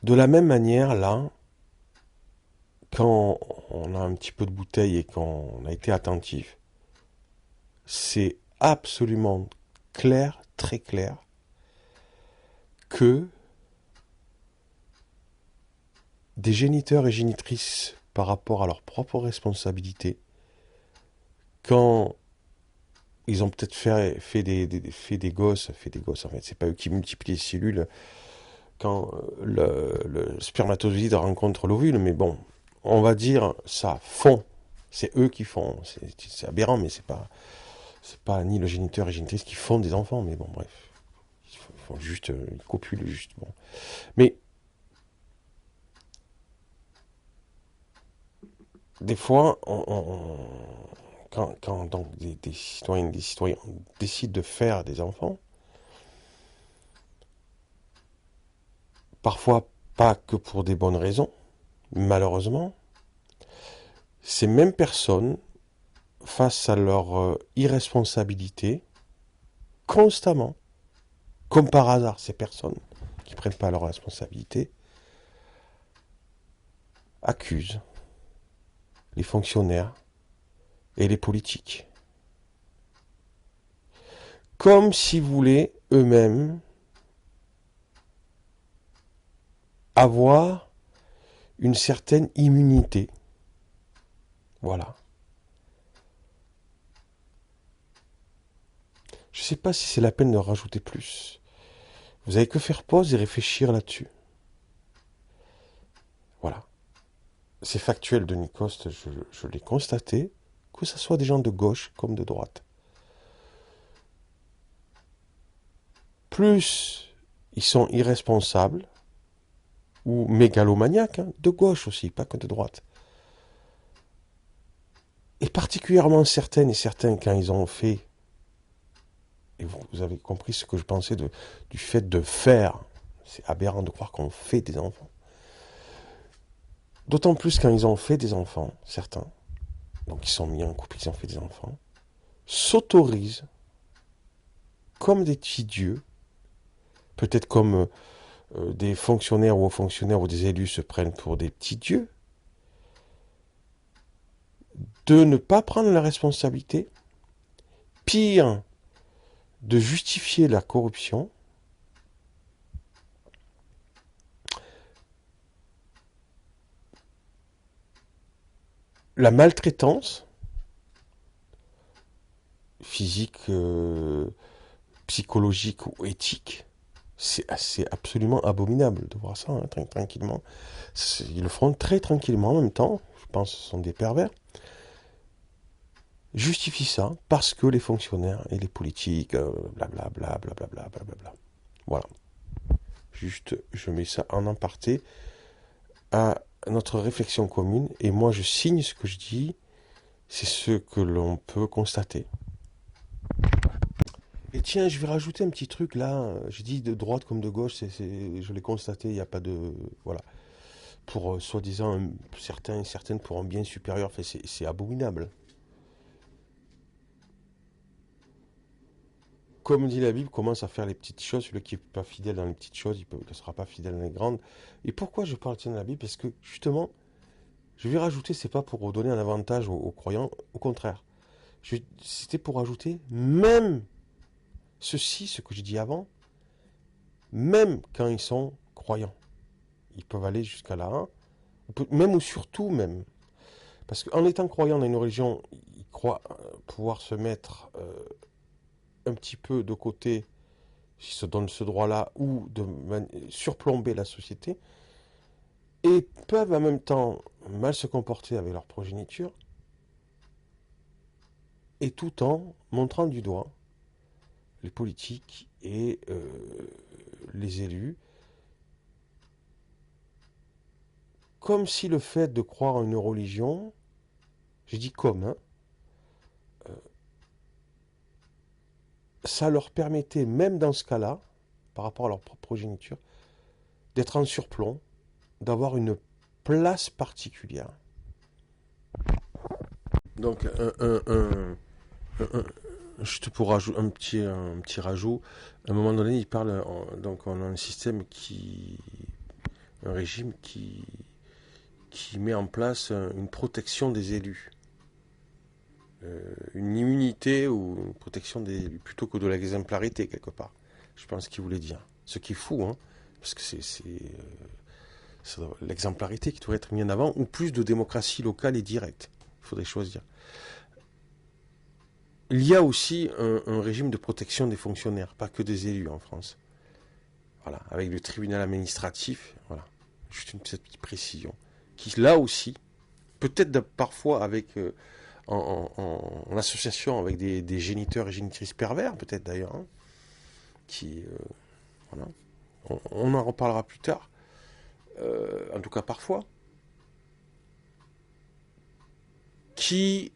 De la même manière, là, quand on a un petit peu de bouteille et qu'on a été attentif, c'est absolument clair, très clair, que des géniteurs et génitrices, par rapport à leurs propres responsabilités, quand ils ont peut-être fait des gosses, en fait, c'est pas eux qui multiplient les cellules, quand le spermatozoïde rencontre l'ovule, mais bon, on va dire ça fond, c'est eux qui font, c'est aberrant, mais c'est pas ni le géniteur et génitrice qui font des enfants, mais bon, bref, ils font juste, ils copulent juste, bon. Mais des fois, quand donc des citoyennes et des citoyens décident de faire des enfants, parfois pas que pour des bonnes raisons, malheureusement, ces mêmes personnes, face à leur irresponsabilité, constamment, comme par hasard, ces personnes qui ne prennent pas leur responsabilité, accusent les fonctionnaires et les politiques. Comme s'ils voulaient eux-mêmes avoir une certaine immunité. Voilà. Je ne sais pas si c'est la peine de rajouter plus. Vous avez que faire pause et réfléchir là-dessus. Voilà. C'est factuel, Denis Coste, je l'ai constaté, que ce soit des gens de gauche comme de droite. Plus ils sont irresponsables, ou mégalomaniaques, hein, de gauche aussi, pas que de droite. Et particulièrement certaines et certains, quand ils ont fait, et vous avez compris ce que je pensais du fait de faire, c'est aberrant de croire qu'on fait des enfants. D'autant plus quand ils ont fait des enfants, certains, donc ils sont mis en couple, ils ont fait des enfants, s'autorisent comme des petits dieux, peut-être comme des fonctionnaires ou hauts fonctionnaires ou des élus se prennent pour des petits dieux, de ne pas prendre la responsabilité, pire, de justifier la corruption, la maltraitance physique, psychologique ou éthique. C'est absolument abominable de voir ça, hein, tranquillement. Ils le font très tranquillement en même temps. Je pense que ce sont des pervers. Justifient ça parce que les fonctionnaires et les politiques, blablabla, blablabla, blablabla. Voilà. Juste, je mets ça en aparté à notre réflexion commune. Et moi, je signe ce que je dis. C'est ce que l'on peut constater. Et tiens, je vais rajouter un petit truc là. J'ai dit de droite comme de gauche, je l'ai constaté, il n'y a pas de... Voilà. Pour soi-disant, certains et certaines pour un bien supérieur, enfin, c'est abominable. Comme dit la Bible, commence à faire les petites choses. Celui qui n'est pas fidèle dans les petites choses, il ne sera pas fidèle dans les grandes. Et pourquoi je parle de la Bible? Parce que justement, je vais rajouter, c'est pas pour donner un avantage aux croyants, au contraire. C'était pour ajouter, même ceci, ce que j'ai dit avant, même quand ils sont croyants. Ils peuvent aller jusqu'à là, même ou surtout même. Parce qu'en étant croyant dans une religion, ils croient pouvoir se mettre un petit peu de côté, s'ils se donnent ce droit-là, ou de surplomber la société, et peuvent en même temps mal se comporter avec leur progéniture, et tout en montrant du doigt les politiques et les élus, comme si le fait de croire en une religion, j'ai dit comme, hein, ça leur permettait, même dans ce cas-là, par rapport à leur propre progéniture, d'être en surplomb, d'avoir une place particulière. Donc, juste pour un petit rajout, à un moment donné, il parle, donc on a un système un régime qui met en place une protection des élus. Une immunité ou une protection des élus, plutôt que de l'exemplarité, quelque part. Je pense qu'il voulait dire. Ce qui est fou, hein, parce que c'est l'exemplarité qui devrait être mise en avant, ou plus de démocratie locale et directe. Il faudrait choisir. Il y a aussi un régime de protection des fonctionnaires, pas que des élus en France. Voilà, avec le tribunal administratif, voilà, juste cette petite précision, qui là aussi, peut-être parfois avec en association avec des géniteurs et génitrices pervers, peut-être d'ailleurs, hein, qui, voilà, on en reparlera plus tard, en tout cas parfois, qui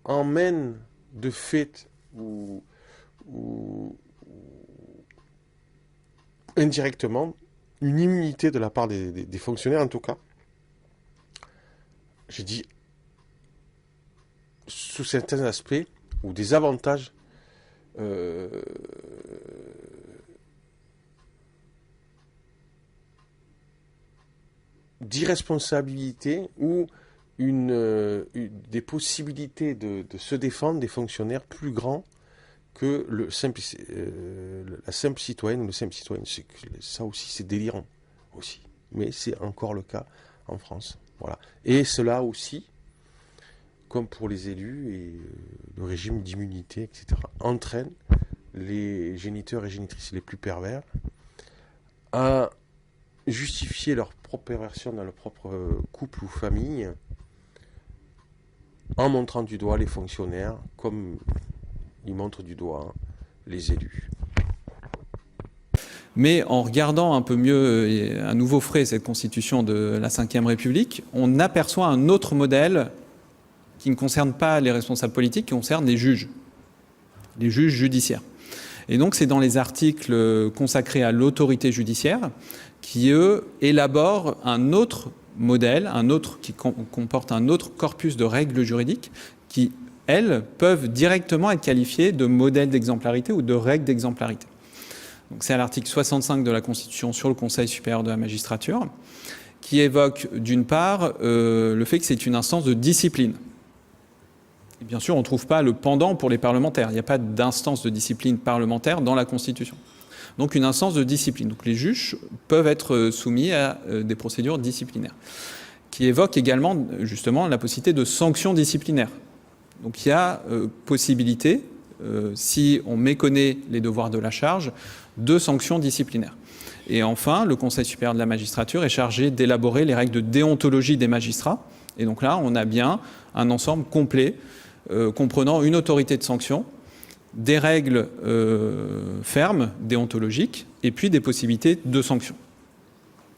emmènent de fait ou indirectement une immunité de la part des fonctionnaires, en tout cas. J'ai dit sous certains aspects ou des avantages d'irresponsabilité ou des possibilités de se défendre des fonctionnaires plus grands que la simple citoyenne ou le simple citoyen. Ça aussi, c'est délirant aussi. Mais c'est encore le cas en France. Voilà. Et cela aussi, comme pour les élus et le régime d'immunité, etc., entraîne les géniteurs et génitrices les plus pervers à justifier leur propre perversion dans leur propre couple ou famille en montrant du doigt les fonctionnaires comme ils montrent du doigt les élus. Mais en regardant un peu mieux et à nouveau frais cette constitution de la Ve République, on aperçoit un autre modèle qui ne concerne pas les responsables politiques, qui concerne les juges judiciaires. Et donc c'est dans les articles consacrés à l'autorité judiciaire qui, eux, élaborent un autre modèle, qui comporte un autre corpus de règles juridiques qui, elles, peuvent directement être qualifiées de modèles d'exemplarité ou de règles d'exemplarité. Donc c'est à l'article 65 de la Constitution sur le Conseil supérieur de la magistrature, qui évoque d'une part le fait que c'est une instance de discipline. Et bien sûr, on ne trouve pas le pendant pour les parlementaires. Il n'y a pas d'instance de discipline parlementaire dans la Constitution. Donc une instance de discipline. Donc les juges peuvent être soumis à des procédures disciplinaires, qui évoquent également justement la possibilité de sanctions disciplinaires. Donc il y a possibilité, si on méconnaît les devoirs de la charge, de sanctions disciplinaires. Et enfin, le Conseil supérieur de la magistrature est chargé d'élaborer les règles de déontologie des magistrats. Et donc là, on a bien un ensemble complet comprenant une autorité de sanction, des règles fermes, déontologiques, et puis des possibilités de sanctions.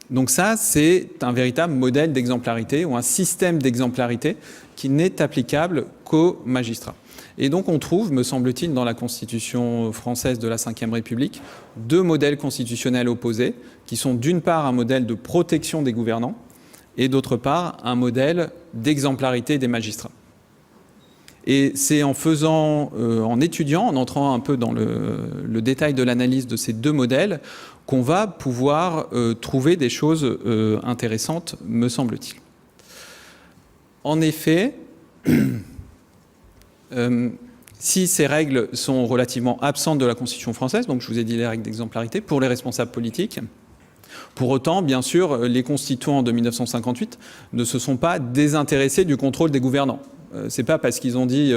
Donc ça, c'est un véritable modèle d'exemplarité ou un système d'exemplarité qui n'est applicable qu'aux magistrats. Et donc on trouve, me semble-t-il, dans la Constitution française de la Ve République, deux modèles constitutionnels opposés, qui sont d'une part un modèle de protection des gouvernants et d'autre part un modèle d'exemplarité des magistrats. Et c'est en étudiant, en entrant un peu dans le détail de l'analyse de ces deux modèles, qu'on va pouvoir trouver des choses intéressantes, me semble-t-il. En effet, si ces règles sont relativement absentes de la Constitution française, donc je vous ai dit les règles d'exemplarité, pour les responsables politiques, pour autant, bien sûr, les constituants de 1958 ne se sont pas désintéressés du contrôle des gouvernants. C'est pas parce qu'ils ont dit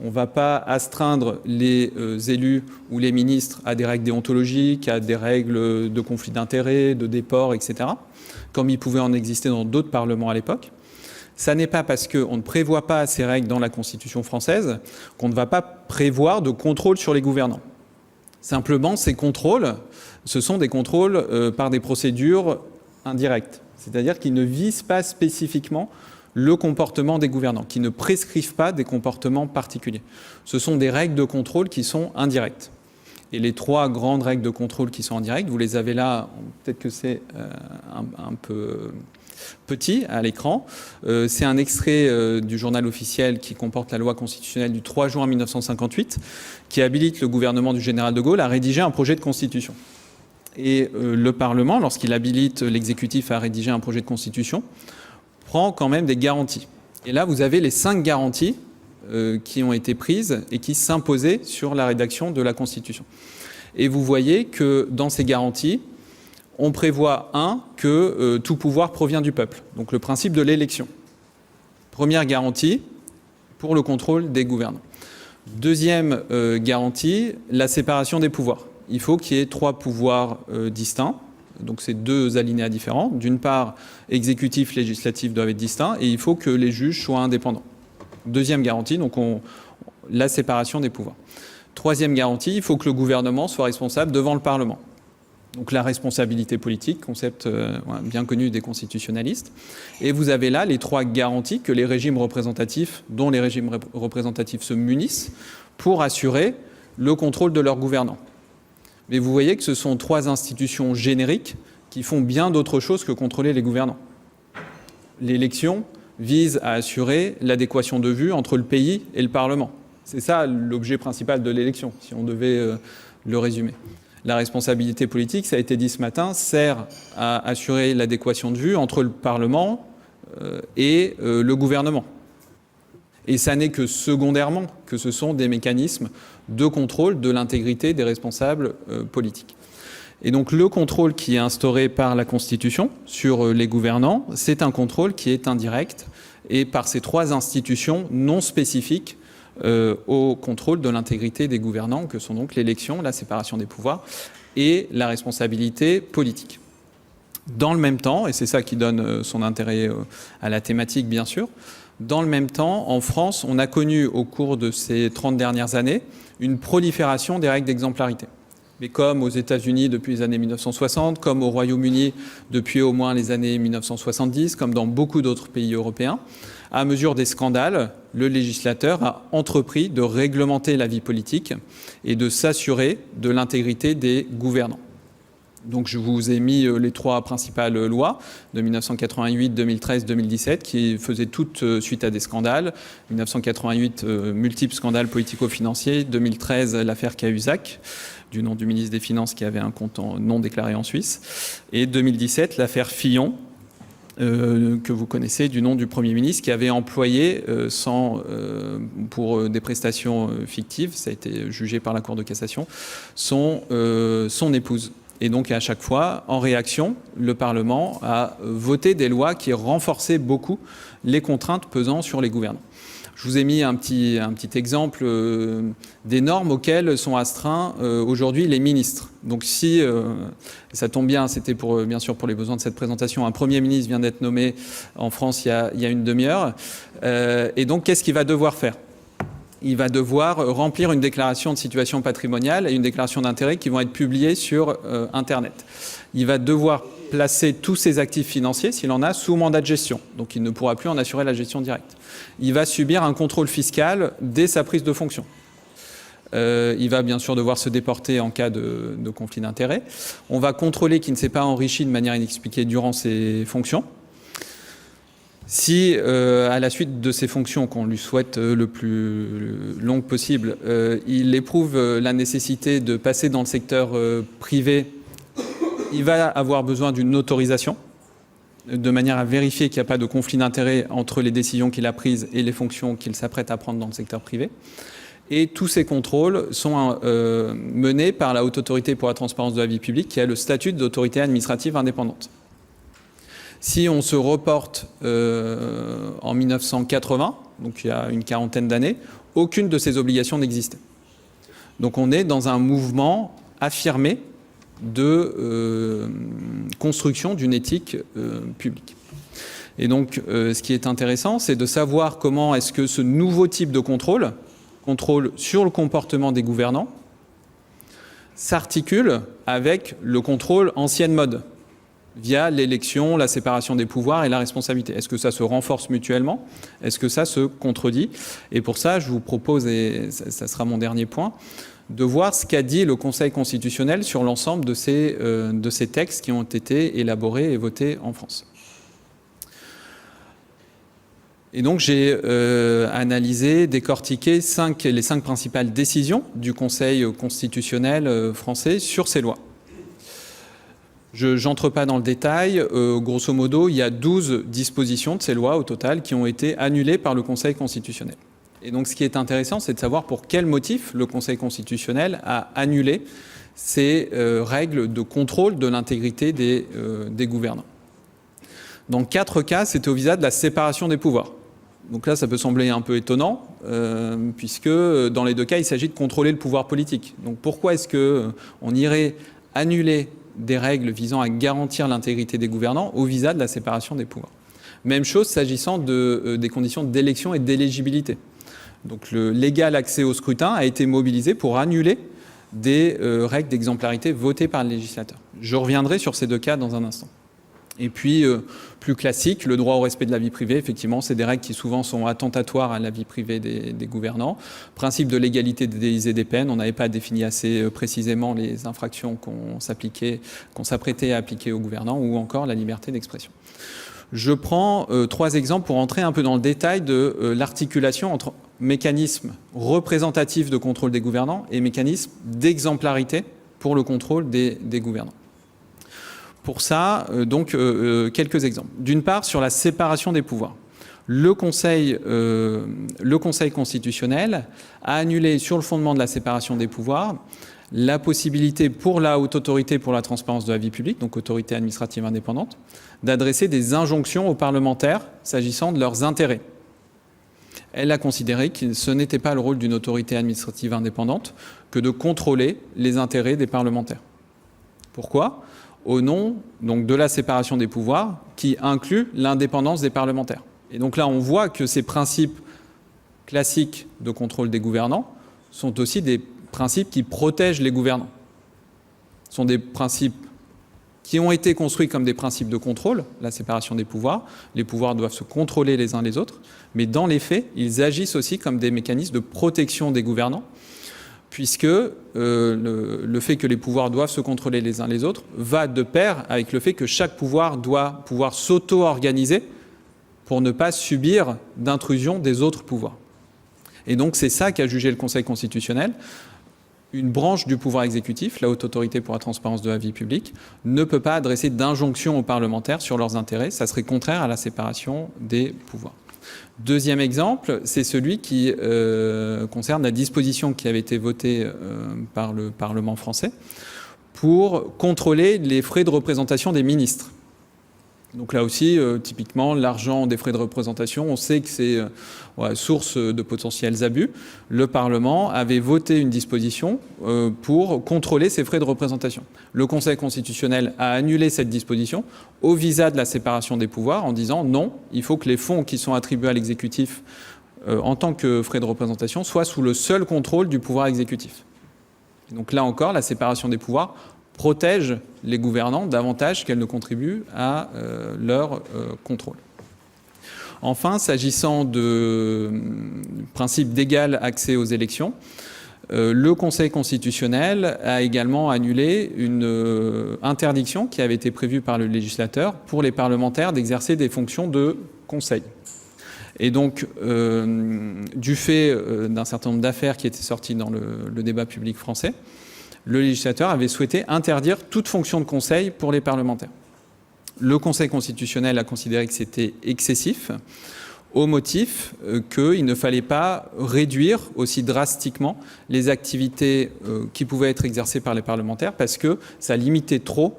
on va pas astreindre les élus ou les ministres à des règles déontologiques, à des règles de conflit d'intérêts, de déport, etc., comme il pouvait en exister dans d'autres parlements à l'époque. Ça n'est pas parce qu'on ne prévoit pas ces règles dans la Constitution française qu'on ne va pas prévoir de contrôle sur les gouvernants. Simplement, ces contrôles, ce sont des contrôles par des procédures indirectes, c'est-à-dire qu'ils ne visent pas spécifiquement le comportement des gouvernants, qui ne prescrivent pas des comportements particuliers. Ce sont des règles de contrôle qui sont indirectes. Et les 3 grandes règles de contrôle qui sont en direct, vous les avez là, peut-être que c'est un peu petit à l'écran. C'est un extrait du journal officiel qui comporte la loi constitutionnelle du 3 juin 1958 qui habilite le gouvernement du général de Gaulle à rédiger un projet de constitution. Et le Parlement, lorsqu'il habilite l'exécutif à rédiger un projet de constitution, prend quand même des garanties. Et là, vous avez les 5 garanties qui ont été prises et qui s'imposaient sur la rédaction de la Constitution. Et vous voyez que dans ces garanties, on prévoit, que tout pouvoir provient du peuple. Donc le principe de l'élection. Première garantie pour le contrôle des gouvernants. Deuxième garantie, la séparation des pouvoirs. Il faut qu'il y ait 3 pouvoirs distincts. Donc c'est 2 alinéas différents. D'une part, exécutif, législatif doivent être distincts et il faut que les juges soient indépendants. Deuxième garantie, donc la séparation des pouvoirs. Troisième garantie, il faut que le gouvernement soit responsable devant le Parlement. Donc la responsabilité politique, concept bien connu des constitutionnalistes. Et vous avez là les 3 garanties que les régimes représentatifs, dont les régimes représentatifs se munissent, pour assurer le contrôle de leurs gouvernants. Mais vous voyez que ce sont 3 institutions génériques qui font bien d'autres choses que contrôler les gouvernants. L'élection vise à assurer l'adéquation de vue entre le pays et le Parlement. C'est ça l'objet principal de l'élection, si on devait le résumer. La responsabilité politique, ça a été dit ce matin, sert à assurer l'adéquation de vue entre le Parlement et le gouvernement. Et ça n'est que secondairement que ce sont des mécanismes de contrôle de l'intégrité des responsables politiques. Et donc le contrôle qui est instauré par la Constitution sur les gouvernants, c'est un contrôle qui est indirect et par ces 3 institutions non spécifiques au contrôle de l'intégrité des gouvernants, que sont donc l'élection, la séparation des pouvoirs et la responsabilité politique. Dans le même temps, et c'est ça qui donne son intérêt à la thématique bien sûr, dans le même temps, en France, on a connu au cours de ces 30 dernières années une prolifération des règles d'exemplarité. Mais comme aux États-Unis depuis les années 1960, comme au Royaume-Uni depuis au moins les années 1970, comme dans beaucoup d'autres pays européens, à mesure des scandales, le législateur a entrepris de réglementer la vie politique et de s'assurer de l'intégrité des gouvernants. Donc je vous ai mis les 3 principales lois de 1988, 2013, 2017 qui faisaient toutes suite à des scandales. 1988, multiples scandales politico-financiers. 2013, l'affaire Cahuzac, du nom du ministre des Finances qui avait un compte non déclaré en Suisse. Et 2017, l'affaire Fillon, que vous connaissez du nom du Premier ministre qui avait employé pour des prestations fictives, ça a été jugé par la Cour de cassation, son épouse. Et donc à chaque fois, en réaction, le Parlement a voté des lois qui renforçaient beaucoup les contraintes pesant sur les gouvernants. Je vous ai mis un petit exemple des normes auxquelles sont astreints aujourd'hui les ministres. Donc si, ça tombe bien, c'était bien sûr pour les besoins de cette présentation, un Premier ministre vient d'être nommé en France il y a une demi-heure. Et donc qu'est-ce qu'il va devoir faire ? Il va devoir remplir une déclaration de situation patrimoniale et une déclaration d'intérêt qui vont être publiées sur Internet. Il va devoir placer tous ses actifs financiers, s'il en a, sous mandat de gestion. Donc il ne pourra plus en assurer la gestion directe. Il va subir un contrôle fiscal dès sa prise de fonction. Il va bien sûr devoir se déporter en cas de conflit d'intérêts. On va contrôler qu'il ne s'est pas enrichi de manière inexpliquée durant ses fonctions. Si, à la suite de ses fonctions, qu'on lui souhaite le plus longue possible, il éprouve la nécessité de passer dans le secteur privé, il va avoir besoin d'une autorisation, de manière à vérifier qu'il n'y a pas de conflit d'intérêts entre les décisions qu'il a prises et les fonctions qu'il s'apprête à prendre dans le secteur privé. Et tous ces contrôles sont menés par la Haute Autorité pour la transparence de la vie publique, qui a le statut d'autorité administrative indépendante. Si on se reporte en 1980, donc il y a une quarantaine d'années, aucune de ces obligations n'existait. Donc on est dans un mouvement affirmé de construction d'une éthique publique. Et donc ce qui est intéressant, c'est de savoir comment est-ce que ce nouveau type de contrôle sur le comportement des gouvernants, s'articule avec le contrôle ancienne mode, via l'élection, la séparation des pouvoirs et la responsabilité. Est-ce que ça se renforce mutuellement ? Est-ce que ça se contredit ? Et pour ça, je vous propose, et ça sera mon dernier point, de voir ce qu'a dit le Conseil constitutionnel sur l'ensemble de ces textes qui ont été élaborés et votés en France. Et donc j'ai analysé, décortiqué les 5 principales décisions du Conseil constitutionnel français sur ces lois. Je n'entre pas dans le détail. Grosso modo, il y a 12 dispositions de ces lois au total qui ont été annulées par le Conseil constitutionnel. Et donc ce qui est intéressant, c'est de savoir pour quel motif le Conseil constitutionnel a annulé ces règles de contrôle de l'intégrité des gouvernants. Dans 4 cas, c'était au visage de la séparation des pouvoirs. Donc là, ça peut sembler un peu étonnant, puisque dans les 2 cas, il s'agit de contrôler le pouvoir politique. Donc pourquoi est-ce qu'on irait annuler des règles visant à garantir l'intégrité des gouvernants au visage de la séparation des pouvoirs? Même chose s'agissant des conditions d'élection et d'éligibilité. Donc l'égal accès au scrutin a été mobilisé pour annuler des règles d'exemplarité votées par le législateur. Je reviendrai sur ces 2 cas dans un instant. Et puis, plus classique, le droit au respect de la vie privée, effectivement, c'est des règles qui souvent sont attentatoires à la vie privée des gouvernants. Principe de l'égalité des délits et des peines, on n'avait pas défini assez précisément les infractions qu'on s'apprêtait à appliquer aux gouvernants, ou encore la liberté d'expression. Je prends 3 exemples pour entrer un peu dans le détail de l'articulation entre mécanismes représentatifs de contrôle des gouvernants et mécanismes d'exemplarité pour le contrôle des gouvernants. Pour ça, quelques exemples. D'une part, sur la séparation des pouvoirs. Le Conseil constitutionnel a annulé, sur le fondement de la séparation des pouvoirs, la possibilité pour la Haute Autorité pour la transparence de la vie publique, donc autorité administrative indépendante, d'adresser des injonctions aux parlementaires s'agissant de leurs intérêts. Elle a considéré que ce n'était pas le rôle d'une autorité administrative indépendante que de contrôler les intérêts des parlementaires. Pourquoi ? Au nom donc, de la séparation des pouvoirs qui inclut l'indépendance des parlementaires. Et donc là, on voit que ces principes classiques de contrôle des gouvernants sont aussi des principes qui protègent les gouvernants. Ce sont des principes qui ont été construits comme des principes de contrôle, la séparation des pouvoirs. Les pouvoirs doivent se contrôler les uns les autres, mais dans les faits, ils agissent aussi comme des mécanismes de protection des gouvernants, puisque le fait que les pouvoirs doivent se contrôler les uns les autres va de pair avec le fait que chaque pouvoir doit pouvoir s'auto-organiser pour ne pas subir d'intrusion des autres pouvoirs. Et donc c'est ça qu'a jugé le Conseil constitutionnel. Une branche du pouvoir exécutif, la Haute Autorité pour la transparence de la vie publique, ne peut pas adresser d'injonctions aux parlementaires sur leurs intérêts. Ça serait contraire à la séparation des pouvoirs. Deuxième exemple, c'est celui qui concerne la disposition qui avait été votée par le Parlement français pour contrôler les frais de représentation des ministres. Donc là aussi, typiquement, l'argent des frais de représentation, on sait que c'est source de potentiels abus. Le Parlement avait voté une disposition pour contrôler ces frais de représentation. Le Conseil constitutionnel a annulé cette disposition au visa de la séparation des pouvoirs en disant non, il faut que les fonds qui sont attribués à l'exécutif en tant que frais de représentation soient sous le seul contrôle du pouvoir exécutif. Et donc là encore, la séparation des pouvoirs protège les gouvernants davantage qu'elle ne contribue à leur contrôle. Enfin, s'agissant de principe d'égal accès aux élections, le Conseil constitutionnel a également annulé une interdiction qui avait été prévue par le législateur pour les parlementaires d'exercer des fonctions de conseil. Et donc, du fait d'un certain nombre d'affaires qui étaient sorties dans le débat public français, le législateur avait souhaité interdire toute fonction de conseil pour les parlementaires. Le Conseil constitutionnel a considéré que c'était excessif, au motif qu'il ne fallait pas réduire aussi drastiquement les activités qui pouvaient être exercées par les parlementaires, parce que ça limitait trop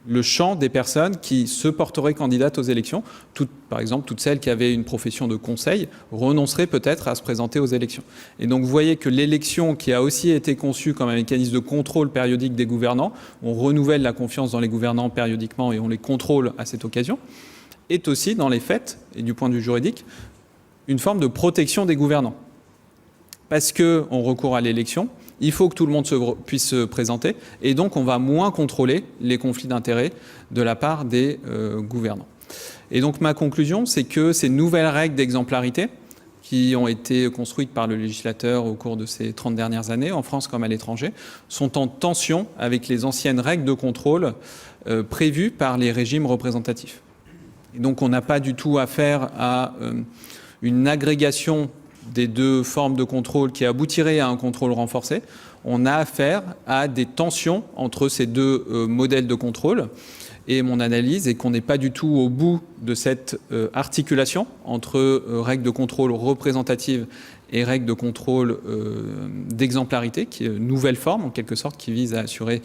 le champ des personnes qui se porteraient candidates aux élections. Par exemple, toutes celles qui avaient une profession de conseil renonceraient peut-être à se présenter aux élections. Et donc vous voyez que l'élection, qui a aussi été conçue comme un mécanisme de contrôle périodique des gouvernants, on renouvelle la confiance dans les gouvernants périodiquement et on les contrôle à cette occasion, est aussi dans les faits, et du point de vue juridique, une forme de protection des gouvernants. Parce qu'on recourt à l'élection, il faut que tout le monde puisse se présenter, et donc on va moins contrôler les conflits d'intérêts de la part des gouvernants. Et donc ma conclusion, c'est que ces nouvelles règles d'exemplarité, qui ont été construites par le législateur au cours de ces 30 dernières années, en France comme à l'étranger, sont en tension avec les anciennes règles de contrôle prévues par les régimes représentatifs. Et donc on n'a pas du tout affaire à une agrégation des deux formes de contrôle qui aboutirait à un contrôle renforcé. On a affaire à des tensions entre ces deux modèles de contrôle. Et mon analyse est qu'on n'est pas du tout au bout de cette articulation entre règles de contrôle représentatives et règles de contrôle d'exemplarité, qui est une nouvelle forme en quelque sorte, qui vise à assurer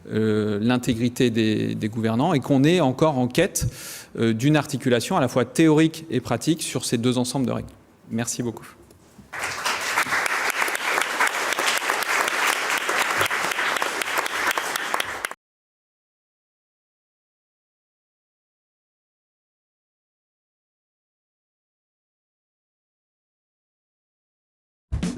l'intégrité des gouvernants, et qu'on est encore en quête d'une articulation à la fois théorique et pratique sur ces deux ensembles de règles. Merci beaucoup.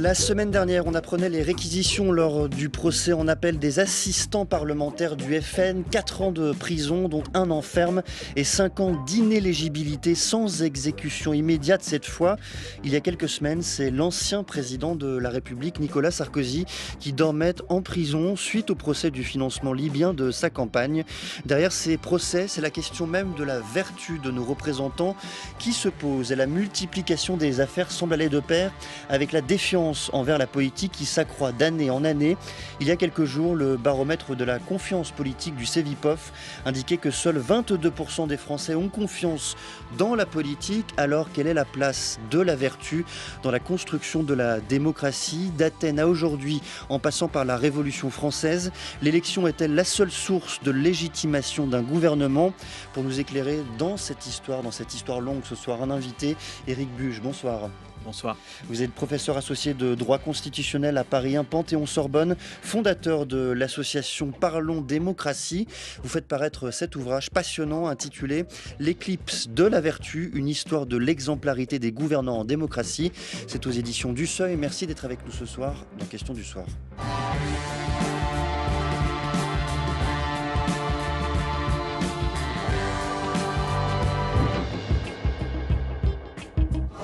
La semaine dernière, on apprenait les réquisitions lors du procès en appel des assistants parlementaires du FN. 4 ans de prison, dont 1 an ferme, et 5 ans d'inéligibilité sans exécution immédiate cette fois. Il y a quelques semaines, c'est l'ancien président de la République, Nicolas Sarkozy, qui dormait en prison suite au procès du financement libyen de sa campagne. Derrière ces procès, c'est la question même de la vertu de nos représentants qui se pose. Et la multiplication des affaires semble aller de pair avec la défiance envers la politique qui s'accroît d'année en année. Il y a quelques jours, le baromètre de la confiance politique du Cevipof indiquait que seuls 22% des Français ont confiance dans la politique. Alors, quelle est la place de la vertu dans la construction de la démocratie? D'Athènes à aujourd'hui, en passant par la Révolution française, l'élection est-elle la seule source de légitimation d'un gouvernement? Pour nous éclairer dans cette histoire longue ce soir, un invité, Éric Buge. Bonsoir. Bonsoir. Vous êtes professeur associé de droit constitutionnel à Paris 1 Panthéon-Sorbonne, fondateur de l'association Parlons Démocratie. Vous faites paraître cet ouvrage passionnant intitulé L'éclipse de la vertu, une histoire de l'exemplarité des gouvernants en démocratie. C'est aux éditions du Seuil. Merci d'être avec nous ce soir dans Question du soir.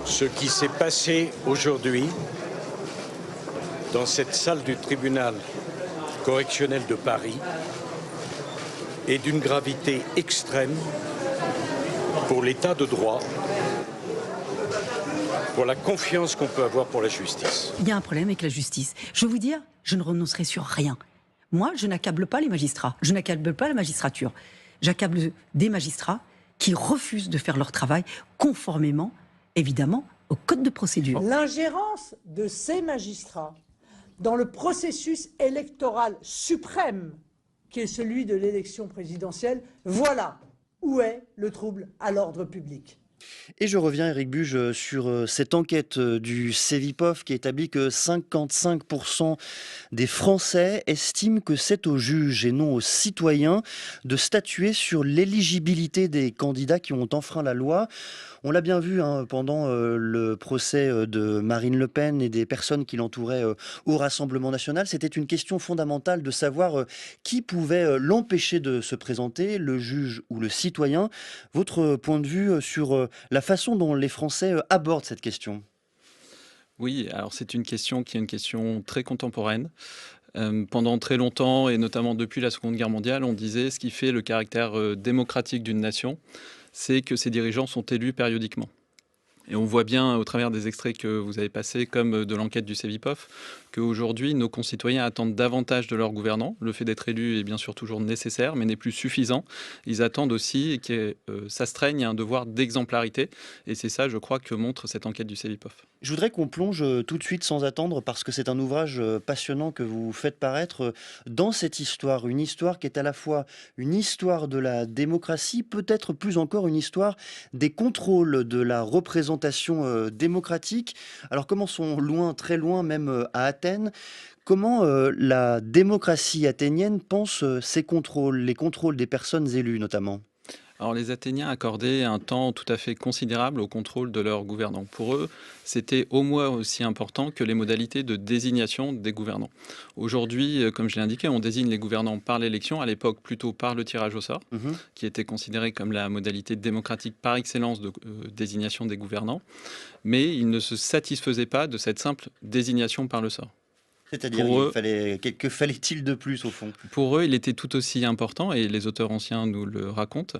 Ce qui s'est passé aujourd'hui dans cette salle du tribunal correctionnel de Paris est d'une gravité extrême pour l'état de droit, pour la confiance qu'on peut avoir pour la justice. Il y a un problème avec la justice. Je vais vous dire, je ne renoncerai sur rien. Moi, je n'accable pas les magistrats, je n'accable pas la magistrature. J'accable des magistrats qui refusent de faire leur travail conformément, évidemment, au code de procédure. L'ingérence de ces magistrats dans le processus électoral suprême qui est celui de l'élection présidentielle, voilà où est le trouble à l'ordre public. Et je reviens, Éric Buge, sur cette enquête du Cevipof qui établit que 55% des Français estiment que c'est aux juges et non aux citoyens de statuer sur l'éligibilité des candidats qui ont enfreint la loi. On l'a bien vu pendant le procès de Marine Le Pen et des personnes qui l'entouraient au Rassemblement national. C'était une question fondamentale de savoir qui pouvait l'empêcher de se présenter, le juge ou le citoyen. Votre point de vue sur la façon dont les Français abordent cette question? Oui, alors c'est une question qui est une question très contemporaine. Pendant très longtemps, et notamment depuis la Seconde Guerre mondiale, on disait ce qui fait le caractère démocratique d'une nation, c'est que ses dirigeants sont élus périodiquement. Et on voit bien au travers des extraits que vous avez passés, comme de l'enquête du Cevipof, qu'aujourd'hui, nos concitoyens attendent davantage de leurs gouvernants. Le fait d'être élu est bien sûr toujours nécessaire, mais n'est plus suffisant. Ils attendent aussi que s'astreigne à un devoir d'exemplarité. Et c'est ça, je crois, que montre cette enquête du Cevipof. Je voudrais qu'on plonge tout de suite sans attendre, parce que c'est un ouvrage passionnant que vous faites paraître dans cette histoire. Une histoire qui est à la fois une histoire de la démocratie, peut-être plus encore une histoire des contrôles de la représentation démocratique. Alors commençons loin, très loin, même à Athènes. Comment la démocratie athénienne pense ces contrôles, les contrôles des personnes élues notamment ? Alors les Athéniens accordaient un temps tout à fait considérable au contrôle de leurs gouvernants. Pour eux, c'était au moins aussi important que les modalités de désignation des gouvernants. Aujourd'hui, comme je l'ai indiqué, on désigne les gouvernants par l'élection, à l'époque plutôt par le tirage au sort, Mhm. qui était considéré comme la modalité démocratique par excellence de désignation des gouvernants. Mais ils ne se satisfaisaient pas de cette simple désignation par le sort. C'est-à-dire, Pour eux, que fallait-il de plus au fond? Pour eux, il était tout aussi important, et les auteurs anciens nous le racontent,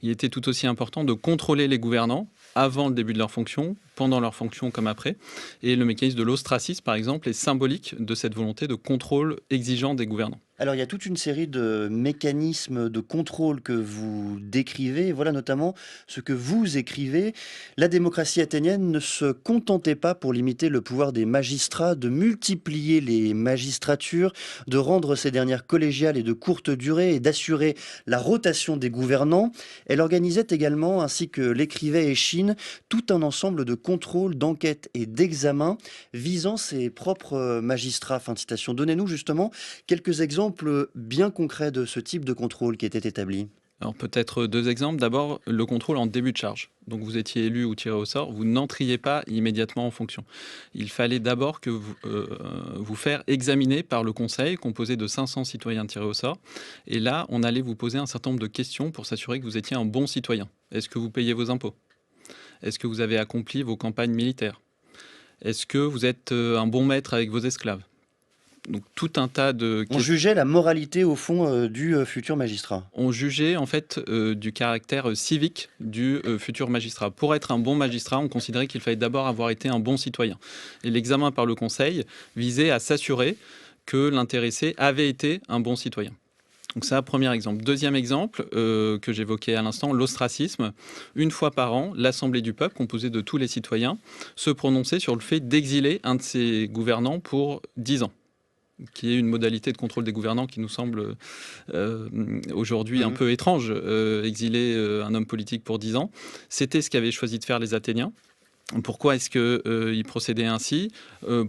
il était tout aussi important de contrôler les gouvernants avant le début de leur fonction, pendant leur fonction comme après. Et le mécanisme de l'ostracisme, par exemple, est symbolique de cette volonté de contrôle exigeant des gouvernants. Alors, il y a toute une série de mécanismes de contrôle que vous décrivez. Et voilà notamment ce que vous écrivez. La démocratie athénienne ne se contentait pas, pour limiter le pouvoir des magistrats, de multiplier les magistratures, de rendre ces dernières collégiales et de courte durée et d'assurer la rotation des gouvernants. Elle organisait également, ainsi que l'écrivait Échine, tout un ensemble de contrôles, d'enquêtes et d'examens visant ses propres magistrats. Fin de citation. Donnez-nous justement quelques exemples bien concrets de ce type de contrôle qui était établi. Alors peut-être deux exemples. D'abord, le contrôle en début de charge. Donc vous étiez élu ou tiré au sort, vous n'entriez pas immédiatement en fonction. Il fallait d'abord que vous faire examiner par le conseil composé de 500 citoyens tirés au sort. Et là, on allait vous poser un certain nombre de questions pour s'assurer que vous étiez un bon citoyen. Est-ce que vous payez vos impôts? Est-ce que vous avez accompli vos campagnes militaires? Est-ce que vous êtes un bon maître avec vos esclaves? Donc tout un tas de On jugeait la moralité au fond du futur magistrat. On jugeait en fait du caractère civique du futur magistrat. Pour être un bon magistrat, on considérait qu'il fallait d'abord avoir été un bon citoyen. Et l'examen par le conseil visait à s'assurer que l'intéressé avait été un bon citoyen. Donc ça, premier exemple. Deuxième exemple que j'évoquais à l'instant, l'ostracisme. Une fois par an, l'Assemblée du peuple, composée de tous les citoyens, se prononçait sur le fait d'exiler un de ses gouvernants pour 10 ans, qui est une modalité de contrôle des gouvernants qui nous semble aujourd'hui un peu étrange. Exiler un homme politique pour 10 ans, c'était ce qu'avaient choisi de faire les Athéniens. Pourquoi est-ce qu'ils procédaient ainsi?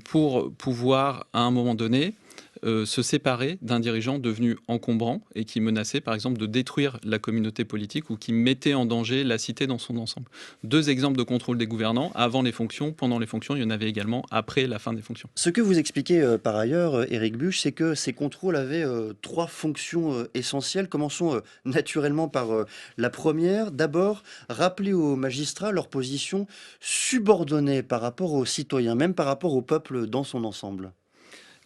Pour pouvoir, à un moment donné, se séparer d'un dirigeant devenu encombrant et qui menaçait, par exemple, de détruire la communauté politique ou qui mettait en danger la cité dans son ensemble. Deux exemples de contrôle des gouvernants, avant les fonctions, pendant les fonctions, il y en avait également après la fin des fonctions. Ce que vous expliquez par ailleurs, Éric Buch, c'est que ces contrôles avaient trois fonctions essentielles. Commençons naturellement par la première. D'abord, rappeler aux magistrats leur position subordonnée par rapport aux citoyens, même par rapport au peuple dans son ensemble.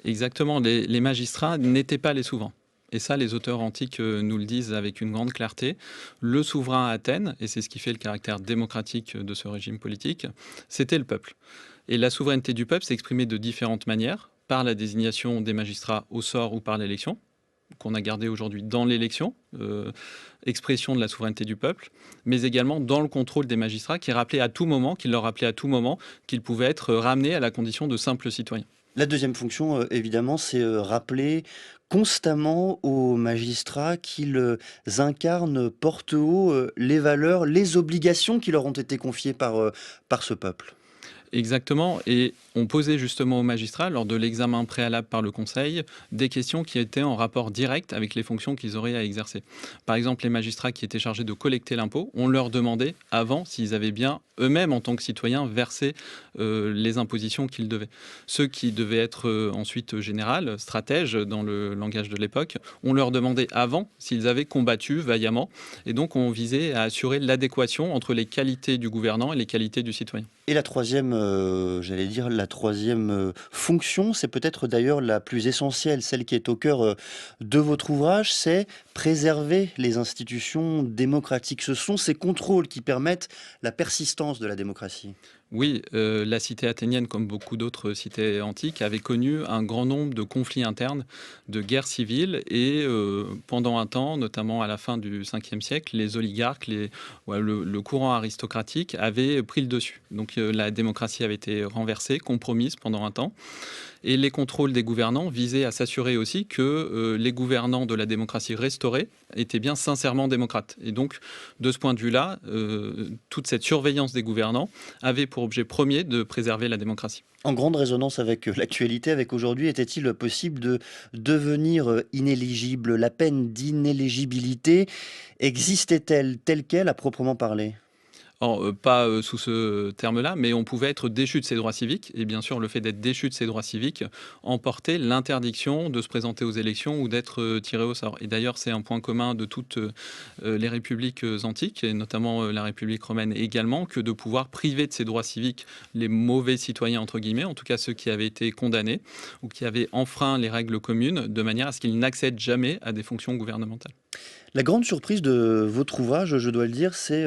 Exactement, les magistrats n'étaient pas les souverains. Et ça, les auteurs antiques nous le disent avec une grande clarté. Le souverain à Athènes, et c'est ce qui fait le caractère démocratique de ce régime politique, c'était le peuple. Et la souveraineté du peuple s'exprimait de différentes manières, par la désignation des magistrats au sort ou par l'élection, qu'on a gardé aujourd'hui dans l'élection, expression de la souveraineté du peuple, mais également dans le contrôle des magistrats qui leur rappelait à tout moment qu'ils pouvaient être ramenés à la condition de simples citoyens. La deuxième fonction, évidemment, c'est rappeler constamment aux magistrats qu'ils incarnent, portent haut les valeurs, les obligations qui leur ont été confiées par ce peuple. Exactement, et on posait justement aux magistrats, lors de l'examen préalable par le Conseil, des questions qui étaient en rapport direct avec les fonctions qu'ils auraient à exercer. Par exemple, les magistrats qui étaient chargés de collecter l'impôt, on leur demandait avant s'ils avaient bien eux-mêmes, en tant que citoyens, versé les impositions qu'ils devaient. Ceux qui devaient être ensuite général, stratèges dans le langage de l'époque, on leur demandait avant s'ils avaient combattu vaillamment, et donc on visait à assurer l'adéquation entre les qualités du gouvernant et les qualités du citoyen. Et la troisième, la troisième fonction, c'est peut-être d'ailleurs la plus essentielle, celle qui est au cœur de votre ouvrage, c'est préserver les institutions démocratiques. Ce sont ces contrôles qui permettent la persistance de la démocratie. Oui, la cité athénienne, comme beaucoup d'autres cités antiques, avait connu un grand nombre de conflits internes, de guerres civiles, et pendant un temps, notamment à la fin du 5e siècle, les oligarques, le courant aristocratique avait pris le dessus. Donc la démocratie avait été renversée, compromise pendant un temps. Et les contrôles des gouvernants visaient à s'assurer aussi que les gouvernants de la démocratie restaurée étaient bien sincèrement démocrates. Et donc, de ce point de vue-là, toute cette surveillance des gouvernants avait pour objet premier de préserver la démocratie. En grande résonance avec l'actualité, avec aujourd'hui, était-il possible de devenir inéligible? La peine d'inéligibilité existait-elle telle qu'elle à proprement parler? Alors, pas sous ce terme-là, mais on pouvait être déchu de ses droits civiques. Et bien sûr, le fait d'être déchu de ses droits civiques emportait l'interdiction de se présenter aux élections ou d'être tiré au sort. Et d'ailleurs, c'est un point commun de toutes les républiques antiques, et notamment la République romaine également, que de pouvoir priver de ses droits civiques les mauvais citoyens, entre guillemets, en tout cas ceux qui avaient été condamnés ou qui avaient enfreint les règles communes, de manière à ce qu'ils n'accèdent jamais à des fonctions gouvernementales. La grande surprise de votre ouvrage, je dois le dire, c'est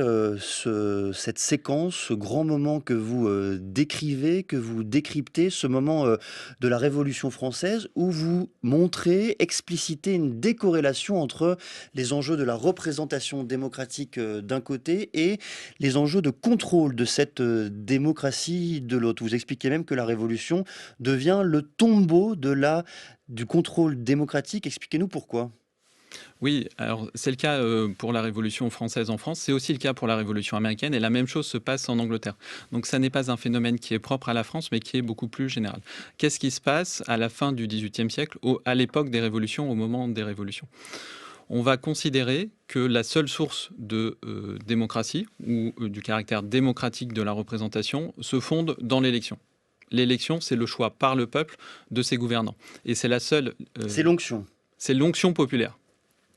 cette séquence, ce grand moment que vous décrivez, que vous décryptez, ce moment de la Révolution française où vous montrez, explicitez une décorrélation entre les enjeux de la représentation démocratique d'un côté et les enjeux de contrôle de cette démocratie de l'autre. Vous expliquez même que la Révolution devient le tombeau du contrôle démocratique. Expliquez-nous pourquoi. Oui, alors c'est le cas pour la Révolution française en France, c'est aussi le cas pour la Révolution américaine, et la même chose se passe en Angleterre. Donc ça n'est pas un phénomène qui est propre à la France, mais qui est beaucoup plus général. Qu'est-ce qui se passe à la fin du XVIIIe siècle, à l'époque des révolutions, au moment des révolutions? On va considérer que la seule source de démocratie, ou du caractère démocratique de la représentation, se fonde dans l'élection. L'élection, c'est le choix par le peuple de ses gouvernants. Et c'est la seule... C'est l'onction. C'est l'onction populaire.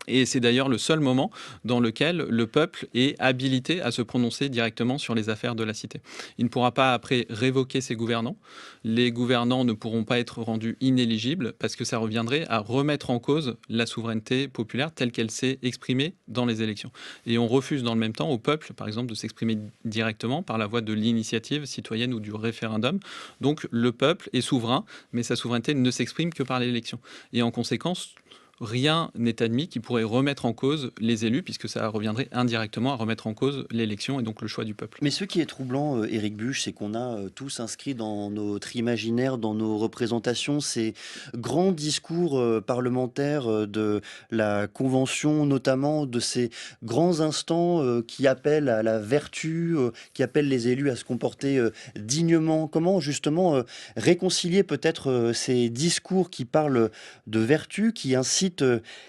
Et c'est d'ailleurs le seul moment dans lequel le peuple est habilité à se prononcer directement sur les affaires de la cité. Il ne pourra pas après révoquer ses gouvernants. Les gouvernants ne pourront pas être rendus inéligibles parce que ça reviendrait à remettre en cause la souveraineté populaire telle qu'elle s'est exprimée dans les élections. Et on refuse dans le même temps au peuple, par exemple, de s'exprimer directement par la voie de l'initiative citoyenne ou du référendum. Donc le peuple est souverain, mais sa souveraineté ne s'exprime que par l'élection. Et en conséquence, rien n'est admis qui pourrait remettre en cause les élus, puisque ça reviendrait indirectement à remettre en cause l'élection et donc le choix du peuple. Mais ce qui est troublant, Éric Buch, c'est qu'on a tous inscrit dans notre imaginaire, dans nos représentations, ces grands discours parlementaires de la Convention, notamment de ces grands instants qui appellent à la vertu, qui appellent les élus à se comporter dignement. Comment justement réconcilier peut-être ces discours qui parlent de vertu, qui incitent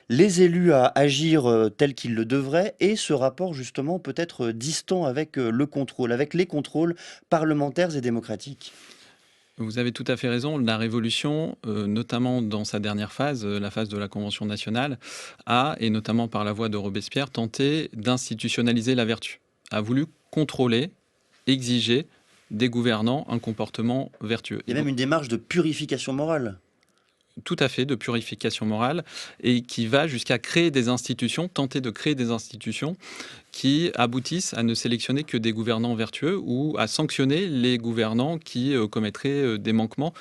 les élus à agir tel qu'ils le devraient, et ce rapport justement peut-être distant avec le contrôle, avec les contrôles parlementaires et démocratiques? Vous avez tout à fait raison. La Révolution, notamment dans sa dernière phase, la phase de la Convention nationale, a, et notamment par la voix de Robespierre, tenté d'institutionnaliser la vertu, a voulu contrôler, exiger des gouvernants un comportement vertueux. Il y a même une démarche de purification morale. Tout à fait, de purification morale, et qui va jusqu'à créer des institutions, tenter de créer des institutions qui aboutissent à ne sélectionner que des gouvernants vertueux ou à sanctionner les gouvernants qui commettraient des manquements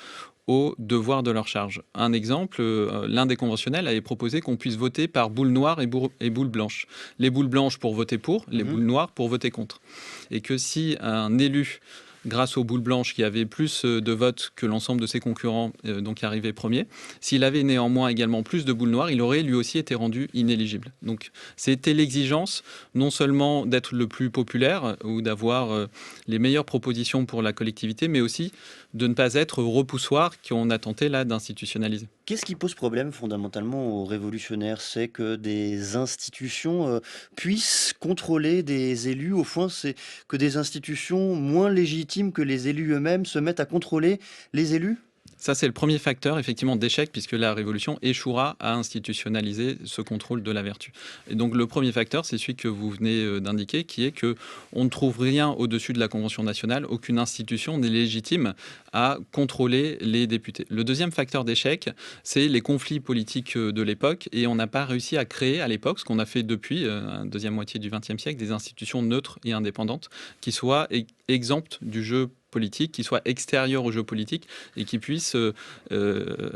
aux devoirs de leur charge. Un exemple, l'un des conventionnels avait proposé qu'on puisse voter par boule noire et boule blanche. Les boules blanches pour voter pour, les boules noires pour voter contre. Et que si un élu, grâce aux boules blanches qui avaient plus de votes que l'ensemble de ses concurrents, donc arrivé premier, s'il avait néanmoins également plus de boules noires, il aurait lui aussi été rendu inéligible. Donc c'était l'exigence non seulement d'être le plus populaire ou d'avoir les meilleures propositions pour la collectivité, mais aussi de ne pas être repoussoir qu'on a tenté là d'institutionnaliser. Qu'est-ce qui pose problème fondamentalement aux révolutionnaires? C'est que des institutions puissent contrôler des élus. Au fond, c'est que des institutions moins légitimes que les élus eux-mêmes se mettent à contrôler les élus? Ça, c'est le premier facteur, effectivement, d'échec, puisque la Révolution échouera à institutionnaliser ce contrôle de la vertu. Et donc, le premier facteur, c'est celui que vous venez d'indiquer, qui est qu'on ne trouve rien au-dessus de la Convention nationale, aucune institution n'est légitime à contrôler les députés. Le deuxième facteur d'échec, c'est les conflits politiques de l'époque, et on n'a pas réussi à créer à l'époque, ce qu'on a fait depuis la deuxième moitié du XXe siècle, des institutions neutres et indépendantes qui soient exemptes du jeu politique, qui soit extérieur au jeu politique et qui puisse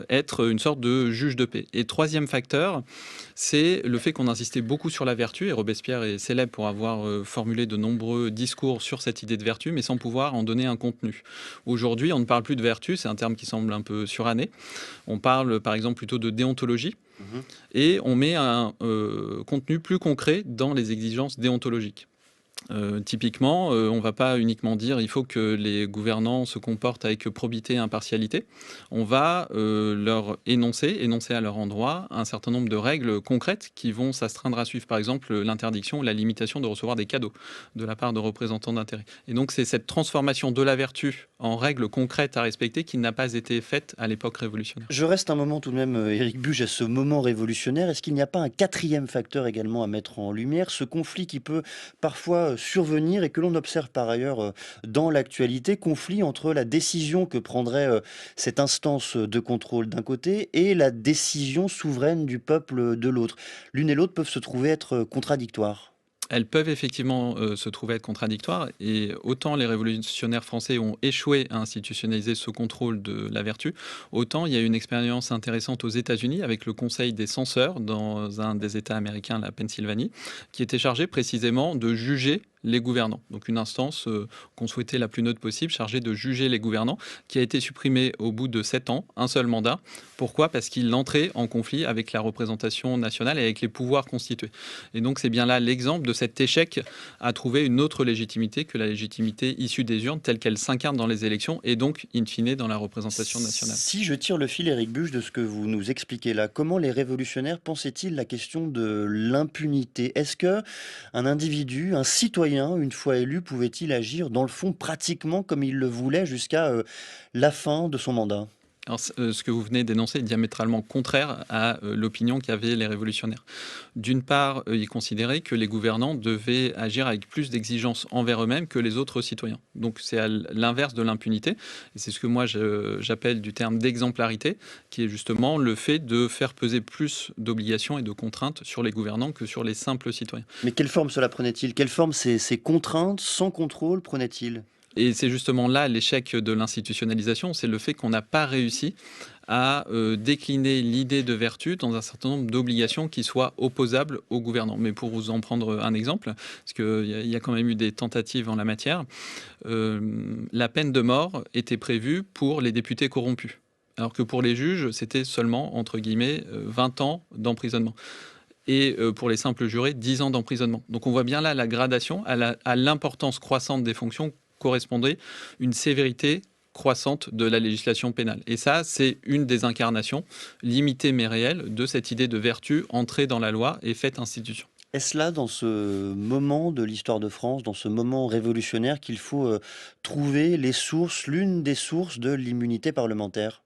être une sorte de juge de paix. Et troisième facteur, c'est le fait qu'on insistait beaucoup sur la vertu, et Robespierre est célèbre pour avoir formulé de nombreux discours sur cette idée de vertu, mais sans pouvoir en donner un contenu. Aujourd'hui, on ne parle plus de vertu, c'est un terme qui semble un peu suranné. On parle par exemple plutôt de déontologie, et on met un contenu plus concret dans les exigences déontologiques. Typiquement, on ne va pas uniquement dire il faut que les gouvernants se comportent avec probité et impartialité. On va leur énoncer à leur endroit un certain nombre de règles concrètes qui vont s'astreindre à suivre. Par exemple, l'interdiction ou la limitation de recevoir des cadeaux de la part de représentants d'intérêt. Et donc, c'est cette transformation de la vertu en règles concrètes à respecter qui n'a pas été faite à l'époque révolutionnaire. Je reste un moment tout de même, Éric Buge, à ce moment révolutionnaire. Est-ce qu'il n'y a pas un quatrième facteur également à mettre en lumière, ce conflit qui peut parfois survenir et que l'on observe par ailleurs dans l'actualité, conflit entre la décision que prendrait cette instance de contrôle d'un côté et la décision souveraine du peuple de l'autre. L'une et l'autre peuvent se trouver être contradictoires. Elles peuvent effectivement se trouver être contradictoires, et autant les révolutionnaires français ont échoué à institutionnaliser ce contrôle de la vertu, autant il y a une expérience intéressante aux États-Unis avec le Conseil des censeurs dans un des États américains, la Pennsylvanie, qui était chargé précisément de juger les gouvernants. Donc une instance qu'on souhaitait la plus neutre possible, chargée de juger les gouvernants, qui a été supprimée au bout de 7 ans, un seul mandat. Pourquoi ? Parce qu'il entrait en conflit avec la représentation nationale et avec les pouvoirs constitués. Et donc c'est bien là l'exemple de cet échec à trouver une autre légitimité que la légitimité issue des urnes, telle qu'elle s'incarne dans les élections et donc, in fine, dans la représentation nationale. Si je tire le fil, Éric Buge, de ce que vous nous expliquez là, comment les révolutionnaires pensaient-ils la question de l'impunité ? Est-ce que un individu, un citoyen, une fois élu, pouvait-il agir dans le fond pratiquement comme il le voulait jusqu'à la fin de son mandat ? Alors, ce que vous venez d'énoncer est diamétralement contraire à l'opinion qu'avaient les révolutionnaires. D'une part, ils considéraient que les gouvernants devaient agir avec plus d'exigences envers eux-mêmes que les autres citoyens. Donc c'est à l'inverse de l'impunité. Et c'est ce que moi j'appelle du terme d'exemplarité, qui est justement le fait de faire peser plus d'obligations et de contraintes sur les gouvernants que sur les simples citoyens. Mais quelle forme cela prenait-il ? Quelle forme ces contraintes sans contrôle prenaient-ils ? Et c'est justement là l'échec de l'institutionnalisation, c'est le fait qu'on n'a pas réussi à décliner l'idée de vertu dans un certain nombre d'obligations qui soient opposables aux gouvernants. Mais pour vous en prendre un exemple, parce qu'il y a quand même eu des tentatives en la matière, la peine de mort était prévue pour les députés corrompus, alors que pour les juges, c'était seulement, entre guillemets, 20 ans d'emprisonnement. Et pour les simples jurés, 10 ans d'emprisonnement. Donc on voit bien là la gradation à l'importance croissante des fonctions correspondait une sévérité croissante de la législation pénale. Et ça, c'est une des incarnations, limitée mais réelle, de cette idée de vertu entrée dans la loi et faite institution. Est-ce là, dans ce moment de l'histoire de France, dans ce moment révolutionnaire, qu'il faut trouver les sources, l'une des sources de l'immunité parlementaire ?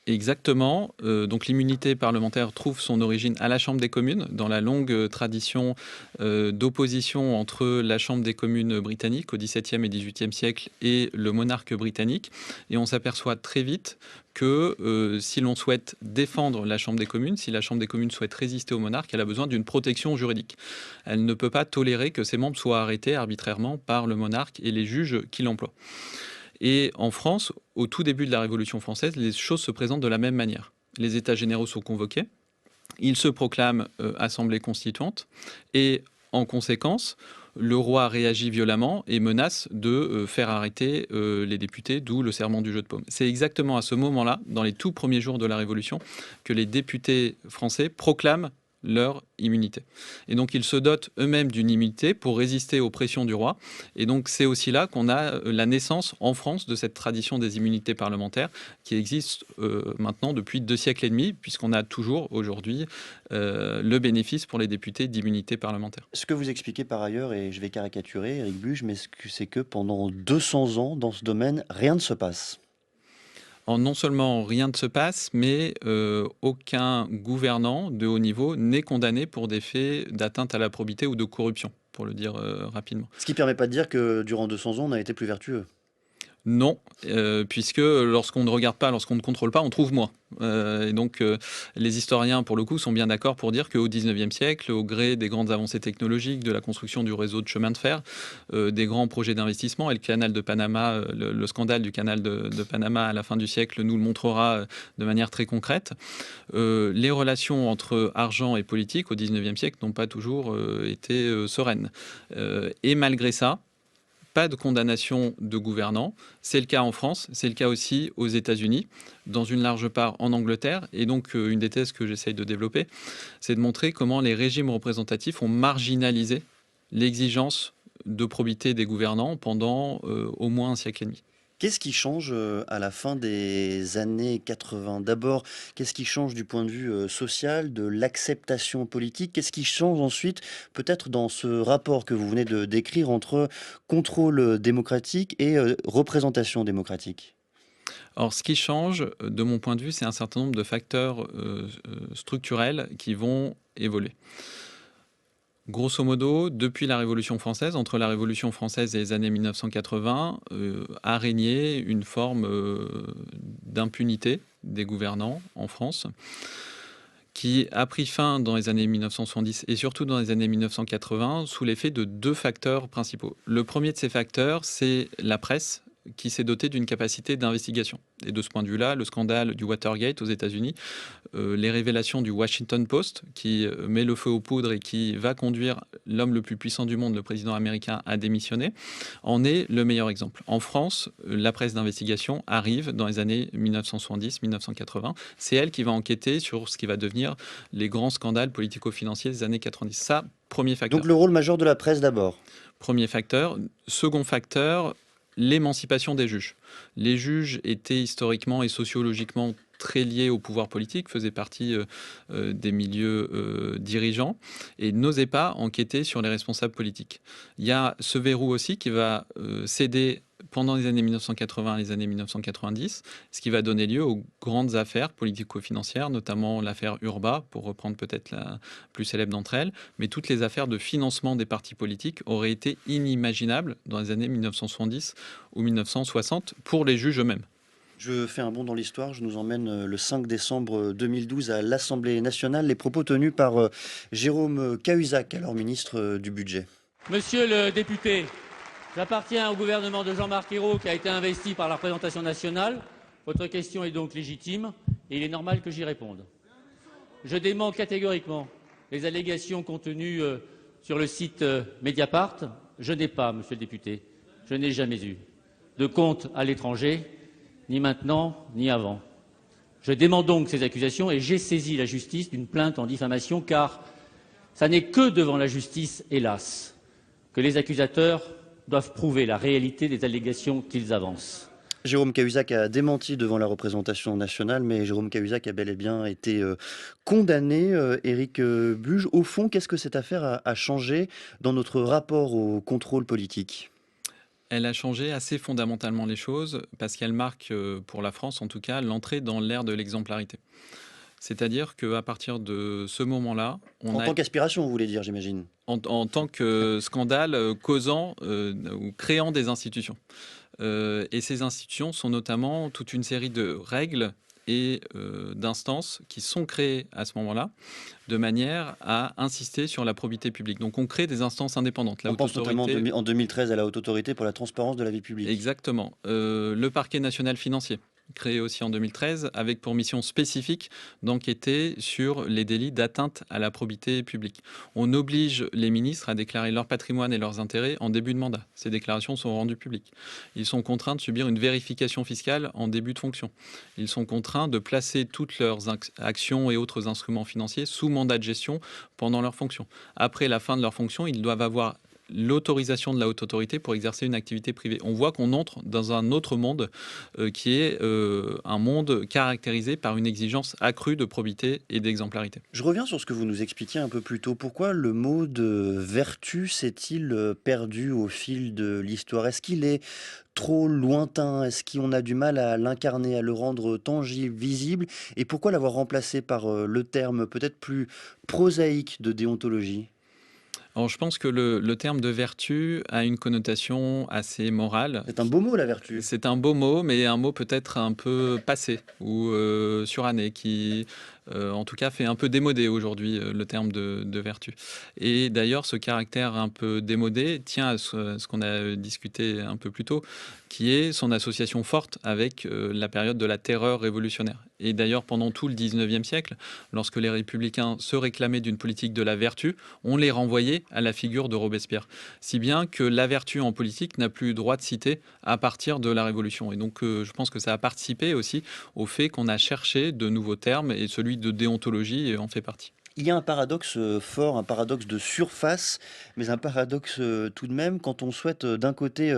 Exactement. Donc l'immunité parlementaire trouve son origine à la Chambre des communes, dans la longue tradition d'opposition entre la Chambre des communes britannique au XVIIe et XVIIIe siècle et le monarque britannique. Et on s'aperçoit très vite que si l'on souhaite défendre la Chambre des communes, si la Chambre des communes souhaite résister au monarque, elle a besoin d'une protection juridique. Elle ne peut pas tolérer que ses membres soient arrêtés arbitrairement par le monarque et les juges qui l'emploient. Et en France, au tout début de la Révolution française, les choses se présentent de la même manière. Les États généraux sont convoqués, ils se proclament assemblée constituante, et en conséquence, le roi réagit violemment et menace de faire arrêter les députés, d'où le serment du jeu de paume. C'est exactement à ce moment-là, dans les tout premiers jours de la Révolution, que les députés français proclament leur immunité. Et donc ils se dotent eux-mêmes d'une immunité pour résister aux pressions du roi. Et donc c'est aussi là qu'on a la naissance en France de cette tradition des immunités parlementaires qui existe maintenant depuis 2 siècles et demi, puisqu'on a toujours aujourd'hui le bénéfice pour les députés d'immunité parlementaire. Ce que vous expliquez par ailleurs, et je vais caricaturer, Éric Buge, mais c'est que pendant 200 ans, dans ce domaine, rien ne se passe. Non seulement rien ne se passe, mais aucun gouvernant de haut niveau n'est condamné pour des faits d'atteinte à la probité ou de corruption, pour le dire rapidement. Ce qui ne permet pas de dire que durant 200 ans, on a été plus vertueux. Non, puisque lorsqu'on ne regarde pas, lorsqu'on ne contrôle pas, on trouve moins. Et donc, les historiens, pour le coup, sont bien d'accord pour dire qu'au XIXe siècle, au gré des grandes avancées technologiques, de la construction du réseau de chemin de fer, des grands projets d'investissement, et le canal de Panama, le scandale du canal de Panama à la fin du siècle nous le montrera de manière très concrète, les relations entre argent et politique au XIXe siècle n'ont pas toujours été sereines. Et malgré ça, pas de condamnation de gouvernants. C'est le cas en France, c'est le cas aussi aux États-Unis, dans une large part en Angleterre. Et donc, une des thèses que j'essaye de développer, c'est de montrer comment les régimes représentatifs ont marginalisé l'exigence de probité des gouvernants pendant au moins un siècle et demi. Qu'est-ce qui change à la fin des années 80? D'abord, qu'est-ce qui change du point de vue social, de l'acceptation politique? Qu'est-ce qui change ensuite, peut-être dans ce rapport que vous venez de décrire entre contrôle démocratique et représentation démocratique? Alors, ce qui change, de mon point de vue, c'est un certain nombre de facteurs structurels qui vont évoluer. Grosso modo, depuis la Révolution française, entre la Révolution française et les années 1980, a régné une forme d'impunité des gouvernants en France, qui a pris fin dans les années 1970 et surtout dans les années 1980 sous l'effet de deux facteurs principaux. Le premier de ces facteurs, c'est la presse qui s'est dotée d'une capacité d'investigation. Et de ce point de vue-là, le scandale du Watergate aux États-Unis, les révélations du Washington Post, qui met le feu aux poudres et qui va conduire l'homme le plus puissant du monde, le président américain, à démissionner, en est le meilleur exemple. En France, la presse d'investigation arrive dans les années 1970-1980. C'est elle qui va enquêter sur ce qui va devenir les grands scandales politico-financiers des années 90. Ça, premier facteur. Donc le rôle majeur de la presse d'abord. Premier facteur. Second facteur, l'émancipation des juges. Les juges étaient historiquement et sociologiquement très liés au pouvoir politique, faisaient partie des milieux dirigeants et n'osaient pas enquêter sur les responsables politiques. Il y a ce verrou aussi qui va céder pendant les années 1980 et les années 1990, ce qui va donner lieu aux grandes affaires politico-financières, notamment l'affaire Urba, pour reprendre peut-être la plus célèbre d'entre elles, mais toutes les affaires de financement des partis politiques auraient été inimaginables dans les années 1970 ou 1960 pour les juges eux-mêmes. Je fais un bond dans l'histoire, je nous emmène le 5 décembre 2012 à l'Assemblée nationale, les propos tenus par Jérôme Cahuzac, alors ministre du Budget. Monsieur le député, j'appartiens au gouvernement de Jean-Marc Ayrault qui a été investi par la représentation nationale. Votre question est donc légitime et il est normal que j'y réponde. Je dément catégoriquement les allégations contenues sur le site Mediapart. Je n'ai pas, monsieur le député, je n'ai jamais eu de compte à l'étranger, ni maintenant, ni avant. Je dément donc ces accusations et j'ai saisi la justice d'une plainte en diffamation car ça n'est que devant la justice, hélas, que les accusateurs doivent prouver la réalité des allégations qu'ils avancent. Jérôme Cahuzac a démenti devant la représentation nationale, mais Jérôme Cahuzac a bel et bien été condamné. Éric Buge, au fond, qu'est-ce que cette affaire a changé dans notre rapport au contrôle politique ? Elle a changé assez fondamentalement les choses parce qu'elle marque, pour la France en tout cas, l'entrée dans l'ère de l'exemplarité. C'est-à-dire qu'à partir de ce moment-là, En tant qu'aspiration, vous voulez dire, j'imagine. En tant que scandale causant ou créant des institutions. Et ces institutions sont notamment toute une série de règles et d'instances qui sont créées à ce moment-là de manière à insister sur la probité publique. Donc on crée des instances indépendantes. On pense notamment en 2013 à la Haute Autorité pour la transparence de la vie publique. Exactement. Le parquet national financier, créé aussi en 2013, avec pour mission spécifique d'enquêter sur les délits d'atteinte à la probité publique. On oblige les ministres à déclarer leur patrimoine et leurs intérêts en début de mandat. Ces déclarations sont rendues publiques. Ils sont contraints de subir une vérification fiscale en début de fonction. Ils sont contraints de placer toutes leurs actions et autres instruments financiers sous mandat de gestion pendant leur fonction. Après la fin de leur fonction, ils doivent avoir l'autorisation de la haute autorité pour exercer une activité privée. On voit qu'on entre dans un autre monde qui est un monde caractérisé par une exigence accrue de probité et d'exemplarité. Je reviens sur ce que vous nous expliquiez un peu plus tôt. Pourquoi le mot de vertu s'est-il perdu au fil de l'histoire? Est-ce qu'il est trop lointain? Est-ce qu'on a du mal à l'incarner, à le rendre tangible, visible? Et pourquoi l'avoir remplacé par le terme peut-être plus prosaïque de déontologie? Alors, je pense que le terme de vertu a une connotation assez morale. C'est un beau mot, la vertu. C'est un beau mot, mais un mot peut-être un peu passé ou suranné, qui en tout cas fait un peu démodé aujourd'hui le terme de vertu. Et d'ailleurs, ce caractère un peu démodé tient à ce qu'on a discuté un peu plus tôt, qui est son association forte avec la période de la terreur révolutionnaire. Et d'ailleurs, pendant tout le 19e siècle, lorsque les républicains se réclamaient d'une politique de la vertu, on les renvoyait à la figure de Robespierre. Si bien que la vertu en politique n'a plus droit de citer à partir de la Révolution. Et donc, je pense que ça a participé aussi au fait qu'on a cherché de nouveaux termes, et celui de déontologie en fait partie. Il y a un paradoxe fort, un paradoxe de surface, mais un paradoxe tout de même quand on souhaite d'un côté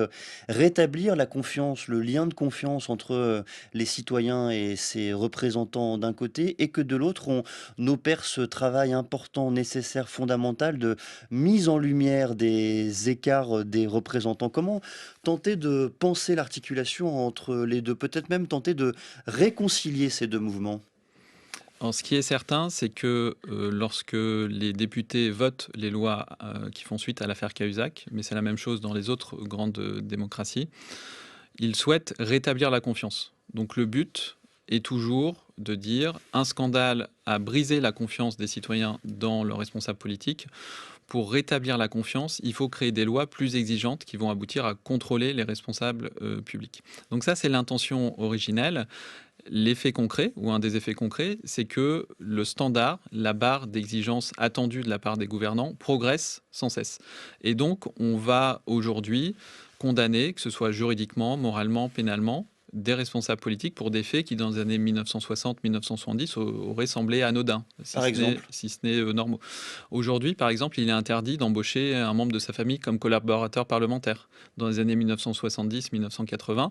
rétablir la confiance, le lien de confiance entre les citoyens et ses représentants d'un côté, et que de l'autre on opère ce travail important, nécessaire, fondamental de mise en lumière des écarts des représentants. Comment tenter de penser l'articulation entre les deux, peut-être même tenter de réconcilier ces deux mouvements? Alors, ce qui est certain, c'est que lorsque les députés votent les lois qui font suite à l'affaire Cahuzac, mais c'est la même chose dans les autres grandes démocraties, ils souhaitent rétablir la confiance. Donc le but est toujours de dire un scandale a brisé la confiance des citoyens dans leurs responsables politiques. Pour rétablir la confiance, il faut créer des lois plus exigeantes qui vont aboutir à contrôler les responsables publics. Donc ça, c'est l'intention originelle. L'effet concret, ou un des effets concrets, c'est que le standard, la barre d'exigence attendue de la part des gouvernants, progresse sans cesse. Et donc, on va aujourd'hui condamner, que ce soit juridiquement, moralement, pénalement, des responsables politiques pour des faits qui, dans les années 1960-1970, auraient semblé anodins, si ce n'est normaux. Aujourd'hui, par exemple, il est interdit d'embaucher un membre de sa famille comme collaborateur parlementaire. Dans les années 1970-1980,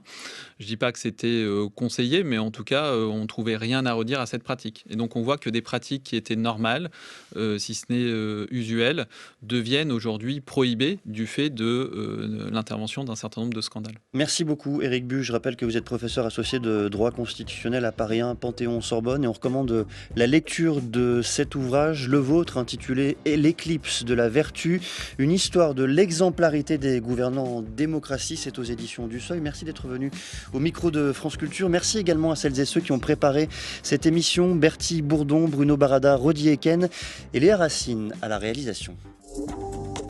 je ne dis pas que c'était conseillé, mais en tout cas, on ne trouvait rien à redire à cette pratique. Et donc, on voit que des pratiques qui étaient normales, si ce n'est usuelles, deviennent aujourd'hui prohibées du fait de l'intervention d'un certain nombre de scandales. Merci beaucoup, Éric Buch. Je rappelle que vous êtes professeur associé de droit constitutionnel à Paris 1, Panthéon-Sorbonne, et on recommande la lecture de cet ouvrage, le vôtre, intitulé « L'éclipse de la vertu, une histoire de l'exemplarité des gouvernants en démocratie ». C'est aux éditions du Seuil. Merci d'être venu au micro de France Culture. Merci également à celles et ceux qui ont préparé cette émission, Bertie Bourdon, Bruno Barada, Rodi Eken et Léa Racine à la réalisation.